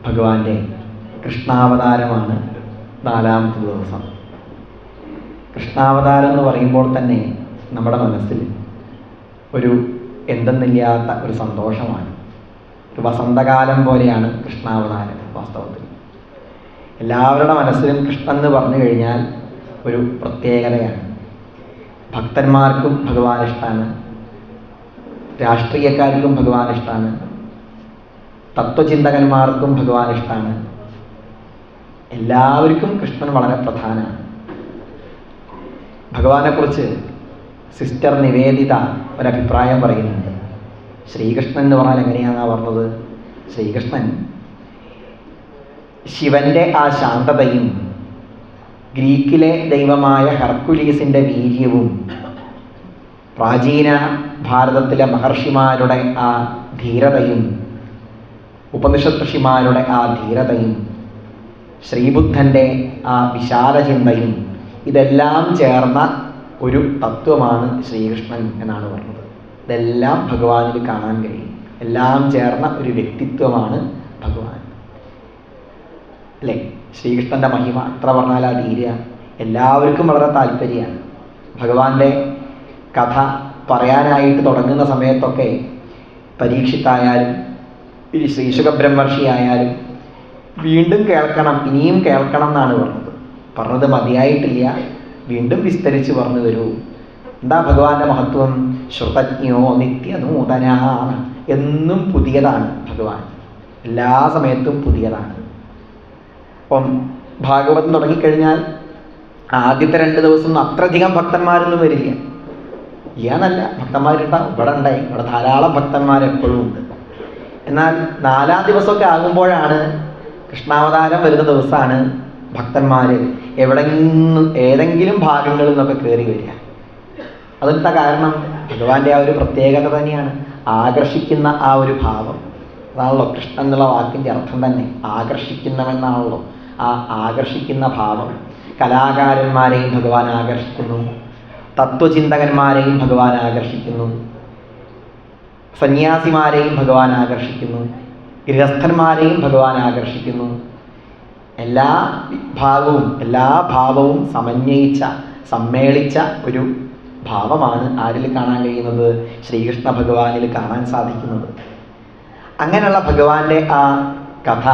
ഭഗവാന്റെ കൃഷ്ണാവതാരമാണ് 4ാമത്തെ ദിവസം. കൃഷ്ണാവതാരം എന്ന് പറയുമ്പോൾ തന്നെ നമ്മുടെ മനസ്സിൽ ഒരു എന്തെന്നില്ലാത്ത ഒരു സന്തോഷമാണ്. ഒരു വസന്തകാലം പോലെയാണ് കൃഷ്ണാവതാരം. വാസ്തവത്തിൽ എല്ലാവരുടെ മനസ്സിലും കൃഷ്ണൻ എന്ന് പറഞ്ഞു കഴിഞ്ഞാൽ ഒരു പ്രത്യേകതയാണ്. ഭക്തന്മാർക്കും ഭഗവാൻ ഇഷ്ടമാണ്, രാഷ്ട്രീയക്കാർക്കും ഭഗവാൻ ഇഷ്ടമാണ്, തത്വചിന്തകന്മാർക്കും ഭഗവാൻ ഇഷ്ടമാണ്. എല്ലാവർക്കും കൃഷ്ണൻ വളരെ പ്രധാനമാണ്. ഭഗവാനെക്കുറിച്ച് സിസ്റ്റർ നിവേദിത ഒരഭിപ്രായം പറയുന്നുണ്ട്. ശ്രീകൃഷ്ണൻ എന്ന് പറഞ്ഞാൽ എങ്ങനെയാണെന്നാണ് പറഞ്ഞത്? ശ്രീകൃഷ്ണൻ ശിവന്റെ ആ ശാന്തതയും ഗ്രീക്കിലെ ദൈവമായ ഹെർക്കുലീസിന്റെ വീര്യവും പ്രാചീന ഭാരതത്തിലെ മഹർഷിമാരുടെ ആ ധീരതയും ഉപനിഷത് ഋഷിമാരുടെ ആ ധീരതയും ശ്രീബുദ്ധന്റെ ആ വിശാല ചിന്തയും ഇതെല്ലാം ചേർന്ന ഒരു തത്വമാണ് ശ്രീകൃഷ്ണൻ എന്നാണ് പറഞ്ഞത്. ഇതെല്ലാം ഭഗവാനിൽ കാണാൻ കഴിയും. എല്ലാം ചേർന്ന ഒരു വ്യക്തിത്വമാണ് ഭഗവാൻ, അല്ലേ? ശ്രീകൃഷ്ണന്റെ മഹിമ എത്ര പറഞ്ഞാൽ തീരുക. എല്ലാവർക്കും വളരെ താല്പര്യമാണ്. ഭഗവാന്റെ കഥ പറയാനായിട്ട് തുടങ്ങുന്ന സമയത്തൊക്കെ പരീക്ഷിത്തായാലും ശ്രീശുക ബ്രഹ്മർഷിയായാലും വീണ്ടും കേൾക്കണം, ഇനിയും കേൾക്കണം എന്നാണ് പറഞ്ഞത് മതിയായിട്ടില്ല, വീണ്ടും വിസ്തരിച്ച് പറഞ്ഞു തരൂ. എന്താ ഭഗവാന്റെ മഹത്വം? ശ്രുതജ്ഞോ നിത്യനൂതനാണ്. എന്നും പുതിയതാണ് ഭഗവാൻ, എല്ലാ സമയത്തും പുതിയതാണ്. അപ്പം ഭാഗവതം തുടങ്ങിക്കഴിഞ്ഞാൽ ആദ്യത്തെ 2 ദിവസം അത്രയധികം ഭക്തന്മാരൊന്നും വരില്ല. ഇയാന്നല്ല, ഭക്തന്മാരുണ്ടാവും. ഇവിടെ ധാരാളം ഭക്തന്മാർ എപ്പോഴും ഉണ്ട്. എന്നാൽ 4ാം ദിവസമൊക്കെ ആകുമ്പോഴാണ്, കൃഷ്ണാവതാരം വരുന്ന ദിവസമാണ് ഭക്തന്മാർ ഏതെങ്കിലും ഭാഗങ്ങളിൽ നിന്നൊക്കെ കയറി വരിക. അതെന്താ കാരണം? ഭഗവാന്റെ ആ ഒരു പ്രത്യേകത തന്നെയാണ്, ആകർഷിക്കുന്ന ആ ഒരു ഭാവം. അതാണല്ലോ കൃഷ്ണൻ എന്നുള്ള വാക്കിൻ്റെ അർത്ഥം തന്നെ, ആകർഷിക്കുന്നവെന്നാണല്ലോ. ആ ആകർഷിക്കുന്ന ഭാവം കലാകാരന്മാരെയും ഭഗവാൻ ആകർഷിക്കുന്നു, തത്വചിന്തകന്മാരെയും ഭഗവാൻ ആകർഷിക്കുന്നു, സന്യാസിമാരെയും ഭഗവാൻ ആകർഷിക്കുന്നു, ഗൃഹസ്ഥന്മാരെയും ഭഗവാൻ ആകർഷിക്കുന്നു. എല്ലാ ഭാവവും സമ്മേളിച്ച ഒരു ഭാവമാണ് ആരിൽ കാണാൻ കഴിയുന്നത്? ശ്രീകൃഷ്ണ ഭഗവാനിൽ കാണാൻ സാധിക്കുന്നത്. അങ്ങനെയുള്ള ഭഗവാന്റെ ആ കഥ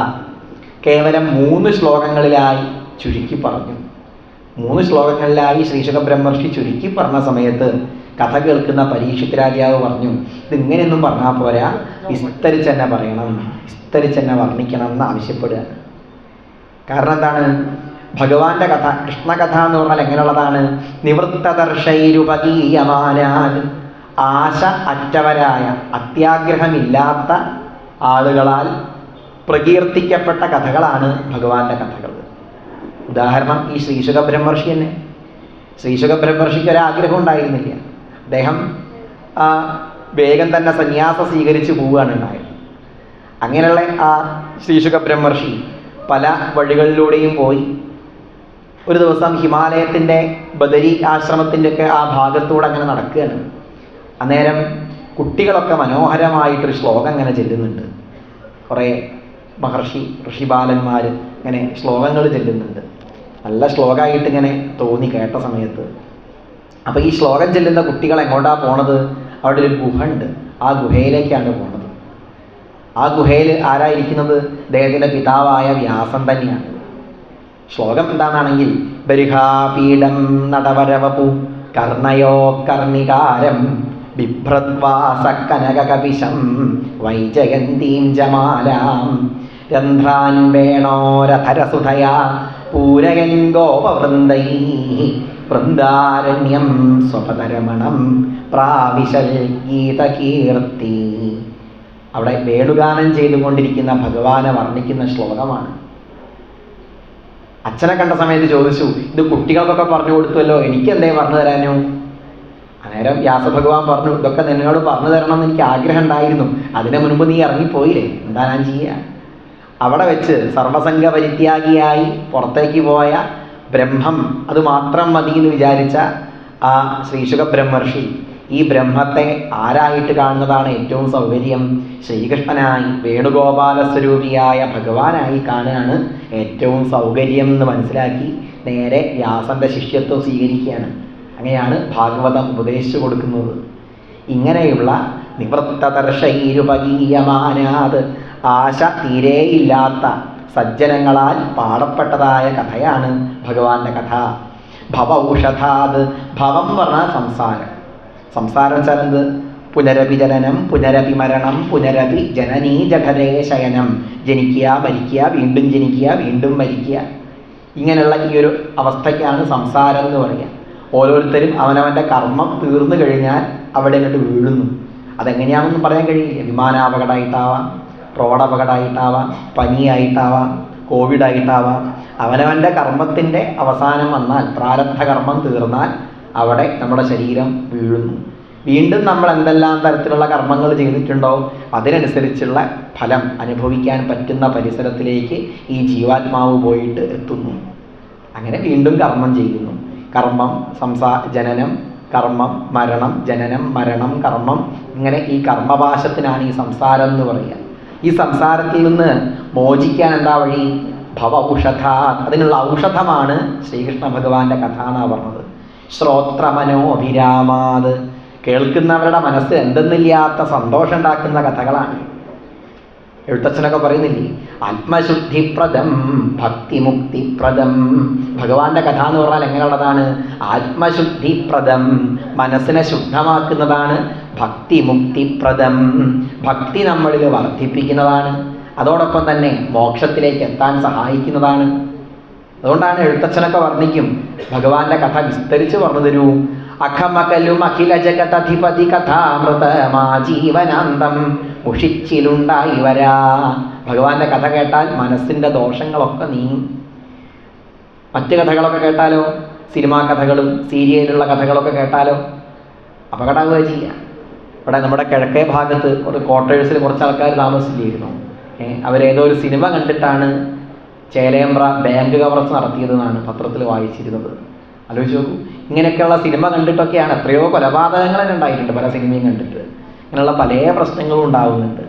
കേവലം 3 ശ്ലോകങ്ങളിലായി ചുരുക്കി പറഞ്ഞു. 3 ശ്ലോകങ്ങളിലായി ശ്രീശുക ബ്രഹ്മർഷി ചുരുക്കി പറഞ്ഞ സമയത്ത് കഥ കേൾക്കുന്ന പരീക്ഷിത് രാജാവ് പറഞ്ഞു, ഇതിങ്ങനെയൊന്നും പറഞ്ഞാൽ പോരാ, വിസ്തരിച്ചെന്നെ പറയണം, വിസ്തരിച്ചെന്നെ വർണ്ണിക്കണം എന്ന് ആവശ്യപ്പെടുക. കാരണം എന്താണ്? ഭഗവാന്റെ കഥ, കൃഷ്ണകഥ എന്ന് പറഞ്ഞാൽ എങ്ങനെയുള്ളതാണ്? നിവൃത്തദർശൈരുപകീയമാനാൻ, ആശ അറ്റവരായ അത്യാഗ്രഹമില്ലാത്ത ആളുകളാൽ പ്രകീർത്തിക്കപ്പെട്ട കഥകളാണ് ഭഗവാന്റെ കഥകൾ. ഉദാഹരണം ഈ ശ്രീശുക ബ്രഹ്മർഷി തന്നെ. ശ്രീശുക ബ്രഹ്മർഷിക്ക് ഒരാഗ്രഹം ഉണ്ടായിരുന്നില്ല. അദ്ദേഹം വേഗം തന്നെ സന്യാസം സ്വീകരിച്ച് പോവുകയാണ് ഉണ്ടായത്. അങ്ങനെയുള്ള ആ ശ്രീശുക ബ്രഹ്മർഷി പല വഴികളിലൂടെയും പോയി. ഒരു ദിവസം ഹിമാലയത്തിൻ്റെ ബദരി ആശ്രമത്തിൻ്റെയൊക്കെ ആ ഭാഗത്തൂടെ അങ്ങനെ നടക്കുകയാണ്. അന്നേരം കുട്ടികളൊക്കെ മനോഹരമായിട്ടൊരു ശ്ലോകം അങ്ങനെ ചെല്ലുന്നുണ്ട്. കുറേ ഋഷിബാലന്മാർ ഇങ്ങനെ ശ്ലോകങ്ങൾ ചെല്ലുന്നുണ്ട്. നല്ല ശ്ലോകമായിട്ട് ഇങ്ങനെ തോന്നി കേട്ട സമയത്ത്. അപ്പോൾ ഈ ശ്ലോകം ചെല്ലുന്ന കുട്ടികൾ എങ്ങോട്ടാണ് പോണത്? അവിടെ ഒരു ഗുഹ ഉണ്ട്, ആ ഗുഹയിലേക്കാണ് പോണത്. ആ ഗുഹയിൽ ആരായിരിക്കുന്നത്? അദ്ദേഹത്തിൻ്റെ പിതാവായ വ്യാസൻ തന്നെയാണ്. ശ്ലോകം എന്താണെണെങ്കിൽ, ബരിഹാപീഠം നടവരവപു കർണയോ കർണികാരം ബിഭ്രദ്വാസ കനകകപിശം വൈജയന്തീം ജമാലാം രന്ധ്രാൻ വേണോരധരസുധയാ പൂരയൻ ഗോപവൃന്ദൈ വൃന്ദാരണ്യം സ്വപതരമണം പ്രാവിശൽ ഗീതകീർത്തി. അവിടെ വേണുഗാനം ചെയ്തുകൊണ്ടിരിക്കുന്ന ഭഗവാനെ വർണ്ണിക്കുന്ന ശ്ലോകമാണ്. അച്ഛനെ കണ്ട സമയത്ത് ചോദിച്ചു, ഇത് കുട്ടികൾക്കൊക്കെ പറഞ്ഞു കൊടുത്തുവല്ലോ, എനിക്കെന്തേ പറഞ്ഞു തരാനോ? അന്നേരം വ്യാസഭഗവാൻ പറഞ്ഞു, ഇതൊക്കെ നിന്നോട് പറഞ്ഞു തരണം എന്ന് എനിക്ക് ആഗ്രഹം ഉണ്ടായിരുന്നു, അതിനു മുൻപ് നീ ഇറങ്ങിപ്പോയില്ലേ, എന്താ ഞാൻ ചെയ്യുക? അവിടെ വെച്ച് സർവസംഘ പരിത്യാഗിയായി പുറത്തേക്ക് പോയ ബ്രഹ്മം അത് മാത്രം മതി എന്ന് വിചാരിച്ച ആ ശ്രീശുക ബ്രഹ്മർഷി ഈ ബ്രഹ്മത്തെ ആരായിട്ട് കാണുന്നതാണ് ഏറ്റവും സൗകര്യം? ശ്രീകൃഷ്ണനായി വേണുഗോപാല സ്വരൂപിയായ ഭഗവാനായി കാണുകയാണ് ഏറ്റവും സൗകര്യം എന്ന് മനസ്സിലാക്കി നേരെ വ്യാസന്റെ ശിഷ്യത്വം സ്വീകരിക്കുകയാണ്. അങ്ങനെയാണ് ഭാഗവതം ഉപദേശിച്ചു കൊടുക്കുന്നത്. ഇങ്ങനെയുള്ള നിവൃത്തദർശൈരുപഗീയമാനാത് ആശ തീരെയില്ലാത്ത സജ്ജനങ്ങളാൽ പാടപ്പെട്ടതായ കഥയാണ് ഭഗവാന്റെ കഥ. ഭവൗഷധാത്, ഭവം പറഞ്ഞാൽ സംസാരം. സംസാരം വെച്ചാൽ എന്ത്? പുനരപി ജനനം, പുനരപി മരണം, പുനരപി ജനനീ ജഠരേ ശയനം. ജനിക്കുക, മരിക്കുക, വീണ്ടും ജനിക്കുക, വീണ്ടും മരിക്കുക. ഇങ്ങനെയുള്ള ഈ ഒരു അവസ്ഥയ്ക്കാണ് സംസാരം എന്ന് പറയുക. ഓരോരുത്തരും അവനവൻ്റെ കർമ്മം തീർന്നു കഴിഞ്ഞാൽ അവിടെ അങ്ങോട്ട് വീഴുന്നു. അതെങ്ങനെയാണെന്ന് പറയാൻ കഴിയില്ല. വിമാനാപകടമായിട്ടാവാം, റോഡ് അപകടമായിട്ടാവാം, പനിയായിട്ടാവാം, കോവിഡായിട്ടാവാം. അവനവൻ്റെ കർമ്മത്തിൻ്റെ അവസാനം വന്നാൽ, പ്രാരബ്ധ കർമ്മം തീർന്നാൽ അവിടെ നമ്മുടെ ശരീരം വീഴുന്നു. വീണ്ടും നമ്മൾ എന്തെല്ലാം തരത്തിലുള്ള കർമ്മങ്ങൾ ചെയ്തിട്ടുണ്ടോ അതിനനുസരിച്ചുള്ള ഫലം അനുഭവിക്കാൻ പറ്റുന്ന പരിസരത്തിലേക്ക് ഈ ജീവാത്മാവ് പോയിട്ട് എത്തുന്നു. അങ്ങനെ വീണ്ടും കർമ്മം ചെയ്യുന്നു. കർമ്മം, ജനനം, കർമ്മം, മരണം, ജനനം, മരണം, കർമ്മം. ഇങ്ങനെ ഈ കർമ്മപാശത്തിനാണ് ഈ സംസാരം എന്ന് പറയുക. ഈ സംസാരത്തിൽ നിന്ന് മോചിക്കാൻ എന്താ വഴി? ഭവ ഔഷധ. അതിനുള്ള ഔഷധമാണ് ശ്രീകൃഷ്ണ ഭഗവാന്റെ കഥ എന്നാണ് പറഞ്ഞത്. ശ്രോത്രമനോഭിരാമാത്, കേൾക്കുന്നവരുടെ മനസ്സ് എന്തെന്നില്ലാത്ത സന്തോഷം ഉണ്ടാക്കുന്ന കഥകളാണ്. എഴുത്തച്ഛനൊക്കെ പറയുന്നില്ലേ, ആത്മശുദ്ധിപ്രദം ഭക്തിമുക്തിപ്രദം. ഭഗവാന്റെ കഥ എന്ന് പറഞ്ഞാൽ എങ്ങനെയുള്ളതാണ്? ആത്മശുദ്ധിപ്രദം, മനസ്സിനെ ശുദ്ധമാക്കുന്നതാണ്. ഭക്തിമുക്തിപ്രദം, ഭക്തി നമ്മളിൽ വർദ്ധിപ്പിക്കുന്നതാണ്. അതോടൊപ്പം തന്നെ മോക്ഷത്തിലേക്ക് എത്താൻ സഹായിക്കുന്നതാണ്. അതുകൊണ്ടാണ് എഴുത്തച്ഛനൊക്കെ വർണ്ണിക്കും, ഭഗവാന്റെ കഥ വിസ്തരിച്ച് പറഞ്ഞു തരൂ. അഖമകലും അഖില ജഗതധിപതി കഥാമൃതമാ ജീവനാന്തം മുഷിച്ചിലുണ്ടായി വരാ. ഭഗവാന്റെ കഥ കേട്ടാൽ മനസ്സിൻ്റെ ദോഷങ്ങളൊക്കെ നീങ്ങും. മറ്റ് കഥകളൊക്കെ കേട്ടാലോ, സിനിമാ കഥകളും സീരിയലുള്ള കഥകളൊക്കെ കേട്ടാലോ അപകടമാവുക ചെയ്യുക. ഇവിടെ നമ്മുടെ കിഴക്കേ ഭാഗത്ത് ഒരു ക്വാർട്ടേഴ്സിൽ കുറച്ച് ആൾക്കാർ താമസിച്ചില്ലായിരുന്നു. അവരേതോ ഒരു സിനിമ കണ്ടിട്ടാണ് ചേലേമ്പ്ര ബാങ്ക് കവർച്ച നടത്തിയതെന്നാണ് പത്രത്തിൽ വായിച്ചിരുന്നത്. ആലോചിച്ച് നോക്കൂ. ഇങ്ങനെയൊക്കെയുള്ള സിനിമ കണ്ടിട്ടൊക്കെയാണ് എത്രയോ കൊലപാതകങ്ങൾ ഉണ്ടായിട്ടുണ്ട്. പല സിനിമയും കണ്ടിട്ട് ഇങ്ങനെയുള്ള പല പ്രശ്നങ്ങളും ഉണ്ടാവുന്നുണ്ട്.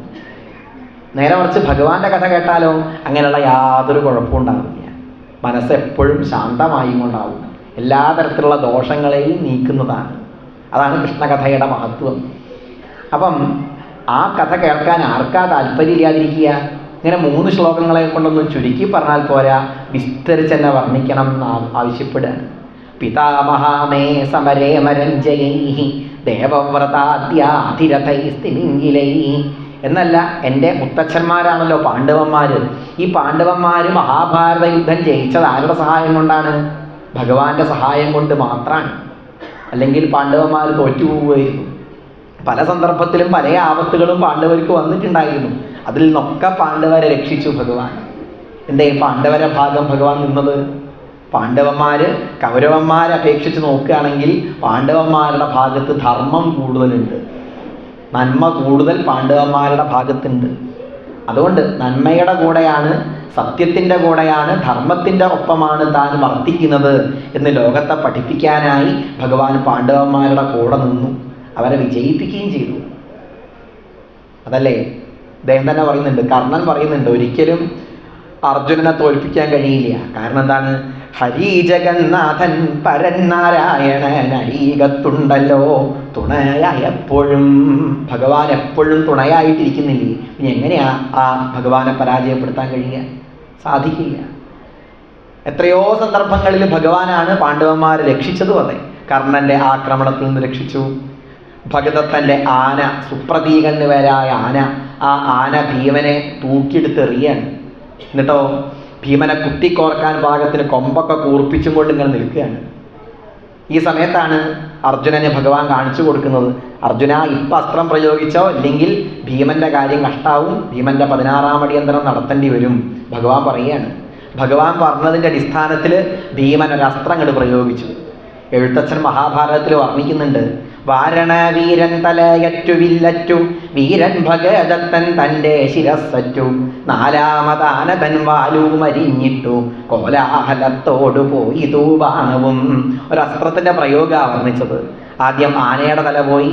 നേരെ മറിച്ച് ഭഗവാന്റെ കഥ കേട്ടാലോ അങ്ങനെയുള്ള യാതൊരു കുഴപ്പവും ഉണ്ടാവില്ല. മനസ്സ് എപ്പോഴും ശാന്തമായി കൊണ്ടാവും. എല്ലാ തരത്തിലുള്ള ദോഷങ്ങളെയും നീക്കുന്നതാണ്. അതാണ് കൃഷ്ണകഥയുടെ മഹത്വം. അപ്പം ആ കഥ കേൾക്കാൻ ആർക്കാ താല്പര്യമില്ലാതിരിക്കുക? ഇങ്ങനെ 3 ശ്ലോകങ്ങളെ കൊണ്ടൊന്നും ചുരുക്കി പറഞ്ഞാൽ പോരാ, വിസ്തരിച്ച് തന്നെ വർണ്ണിക്കണം എന്ന് ആവശ്യപ്പെടുകയാണ്. പിതാമഹാമേ സമരേ മരഞ്ജയൈ ദേവവ്രതാദ്യാധിരഥൈസ്തിമിംഗിലൈ എന്നല്ല, എൻ്റെ മുത്തച്ഛന്മാരാണല്ലോ പാണ്ഡവന്മാർ. ഈ പാണ്ഡവന്മാർ മഹാഭാരത യുദ്ധം ജയിച്ചത് ആരുടെ സഹായം കൊണ്ടാണ്? ഭഗവാന്റെ സഹായം കൊണ്ട് മാത്രമാണ്. അല്ലെങ്കിൽ പാണ്ഡവന്മാർ തോറ്റുപോവുകയായിരുന്നു. പല സന്ദർഭത്തിലും പല ആപത്തുകളും പാണ്ഡവർക്ക് വന്നിട്ടുണ്ടായിരുന്നു. അതിൽ നിന്നൊക്കെ പാണ്ഡവരെ രക്ഷിച്ചു ഭഗവാൻ. എന്തേ പാണ്ഡവരെ ഭാഗം ഭഗവാൻ നിന്നത്? പാണ്ഡവന്മാർ കൗരവന്മാരെ അപേക്ഷിച്ച് നോക്കുകയാണെങ്കിൽ പാണ്ഡവന്മാരുടെ ഭാഗത്ത് ധർമ്മം കൂടുതലുണ്ട്, നന്മ കൂടുതൽ പാണ്ഡവന്മാരുടെ ഭാഗത്തുണ്ട്. അതുകൊണ്ട് നന്മയുടെ കൂടെയാണ്, സത്യത്തിൻ്റെ കൂടെയാണ്, ധർമ്മത്തിൻ്റെ ഒപ്പമാണ് താൻ വർത്തിക്കുന്നത് എന്ന് ലോകത്തെ പഠിപ്പിക്കാനായി ഭഗവാൻ പാണ്ഡവന്മാരുടെ കൂടെ നിന്നു. അവരെ വിജയിപ്പിക്കുകയും ചെയ്തു. അതല്ലേ അദ്ദേഹം തന്നെ പറയുന്നുണ്ട്, കർണൻ പറയുന്നുണ്ട്, ഒരിക്കലും അർജുനനെ തോൽപ്പിക്കാൻ കഴിയില്ല. കാരണം എന്താണ്? ഹരി ജഗന്നാഥൻ പരൻ നാരായണൻ അരീകത്തുണ്ടല്ലോ തുണയായി എപ്പോഴും. ഭഗവാൻ എപ്പോഴും തുണയായിട്ടിരിക്കുന്നില്ലേ? ഇനി എങ്ങനെയാ ആ ഭഗവാനെ പരാജയപ്പെടുത്താൻ കഴിയുക? സാധിക്കില്ല. എത്രയോ സന്ദർഭങ്ങളിൽ ഭഗവാനാണ് പാണ്ഡവന്മാരെ രക്ഷിച്ചതും. അതെ, കർണന്റെ ആക്രമണത്തിൽ നിന്ന് രക്ഷിച്ചു. ഭഗദത്തൻ്റെ ആന, സുപ്രതീകന് പേരായ ആന, ആ ആന ഭീമനെ തൂക്കിയെടുത്തെറിയാണ്. എന്നിട്ടോ ഭീമനെ കുത്തിക്കോർക്കാൻ പാകത്തിന് കൊമ്പൊക്കെ കൂർപ്പിച്ചും കൊണ്ട് ഇങ്ങനെ നിൽക്കുകയാണ്. ഈ സമയത്താണ് അർജുനനെ ഭഗവാൻ കാണിച്ചു കൊടുക്കുന്നത്, അർജുന ഇപ്പം അസ്ത്രം പ്രയോഗിച്ചോ, ഇല്ലെങ്കിൽ ഭീമൻ്റെ കാര്യം കഷ്ടാവും, ഭീമൻ്റെ 16-ാം അടിയന്തരം നടത്തേണ്ടി വരും. ഭഗവാൻ പറയുകയാണ്. ഭഗവാൻ പറഞ്ഞതിൻ്റെ അടിസ്ഥാനത്തിൽ ഭീമൻ ഒരസ്ത്രം അങ്ങോട്ട് പ്രയോഗിച്ചു. എഴുത്തച്ഛൻ മഹാഭാരതത്തിൽ വർണ്ണിക്കുന്നുണ്ട്, വാരണ വീരൻ തലയറ്റു വില്ലറ്റു വീരൻ ഭഗദത്തൻ തൻ്റെ ശിരസ്സറ്റു 4-മതാനതൻ വാലു മരിഞ്ഞിട്ടു കോലാഹലത്തോടു പോയി തൂബാണവും. ഒരസ്ത്രത്തിൻ്റെ പ്രയോഗമാണ് വർണ്ണിച്ചത്. ആദ്യം ആനയുടെ തല പോയി.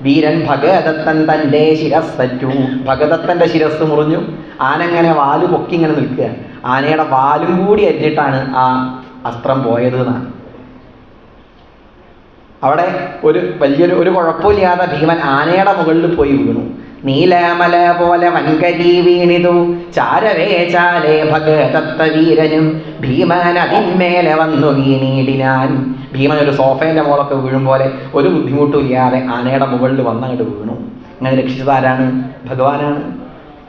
വീരൻ ഭഗദത്തൻ തൻ്റെ ശിരസ്സറ്റു. ഭഗദത്തൻ്റെ ശിരസ് മുറിഞ്ഞു. ആന ഇങ്ങനെ വാല് പൊക്കി ഇങ്ങനെ നിൽക്കുക. ആനയുടെ വാലും കൂടി അരിഞ്ഞിട്ടാണ് ആ അസ്ത്രം പോയത് എന്നാണ്. അവിടെ വലിയൊരു കുഴപ്പമില്ലാതെ ഭീമൻ ആനയുടെ മുകളിൽ പോയി വീണു. നീലമല പോലെ വൻകരി വീണിതു ചാരവേ ചാലേ ഭഗദത്ത വീരനും ഭീമൻ അതിന്മേലെ വന്നു വീണീടിനാൻ. ഭീമൻ ഒരു സോഫേൻ്റെ മുകളൊക്കെ വീഴും പോലെ ഒരു ബുദ്ധിമുട്ടും ഇല്ലാതെ ആനയുടെ മുകളിൽ വന്നങ്ങോട്ട് വീണു. അങ്ങനെ രക്ഷിച്ചതാരാണ്? ഭഗവാനാണ്.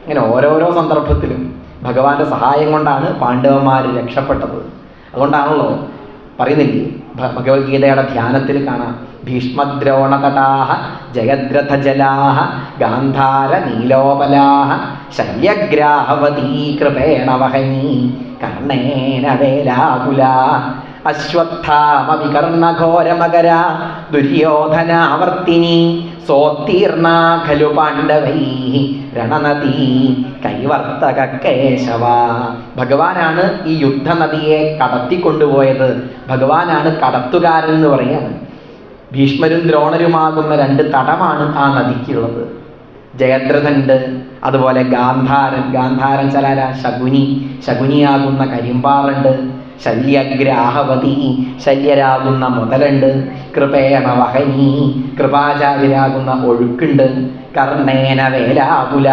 ഇങ്ങനെ ഓരോരോ സന്ദർഭത്തിലും ഭഗവാന്റെ സഹായം കൊണ്ടാണ് പാണ്ഡവന്മാർ രക്ഷപ്പെട്ടത്. അതുകൊണ്ടാണല്ലോ പറയുന്നില്ലേ, ഭഗവത്ഗീതയുടെ ധ്യാനത്തിൽ കാണാം, ഭീഷ്മദ്രോണതടാഹ ജയദ്രഥജലാഹ ഗാന്ധാര നീലോപലാഹ ശല്യഗ്രാഹവതീ കൃപേണ വഹനീ കർണേന വേലാകുല അശ്വത്ഥാമ വികർണഘോരമകര ദുര്യോധനാവർത്തിനി സോത്തീർണ ഖലു പാണ്ഡവൈ രണനദീ കൈവർത്തക കേശവ. ഭഗവാനാണ് ഈ യുദ്ധനദിയെ കടത്തിക്കൊണ്ടുപോയത്. ഭഗവാനാണ് കടത്തുകാരൻ എന്ന് പറയാണ്. ഭീഷ്മരും ദ്രോണരുമാകുന്ന 2 തടമാണ് ആ നദിക്കുള്ളത്. ജയദ്രഥനുണ്ട്, അതുപോലെ ഗാന്ധാരൻ ചലാര ശകുനിയാകുന്ന കരിമ്പാറുണ്ട്, ശല്യഗ്രാഹവതി ശല്യരാകുന്ന മുതലുണ്ട്, കൃപേണ വഹനി കൃപാചാര്യരാകുന്ന ഒഴുക്കുണ്ട്, കർണേന വേലാകുല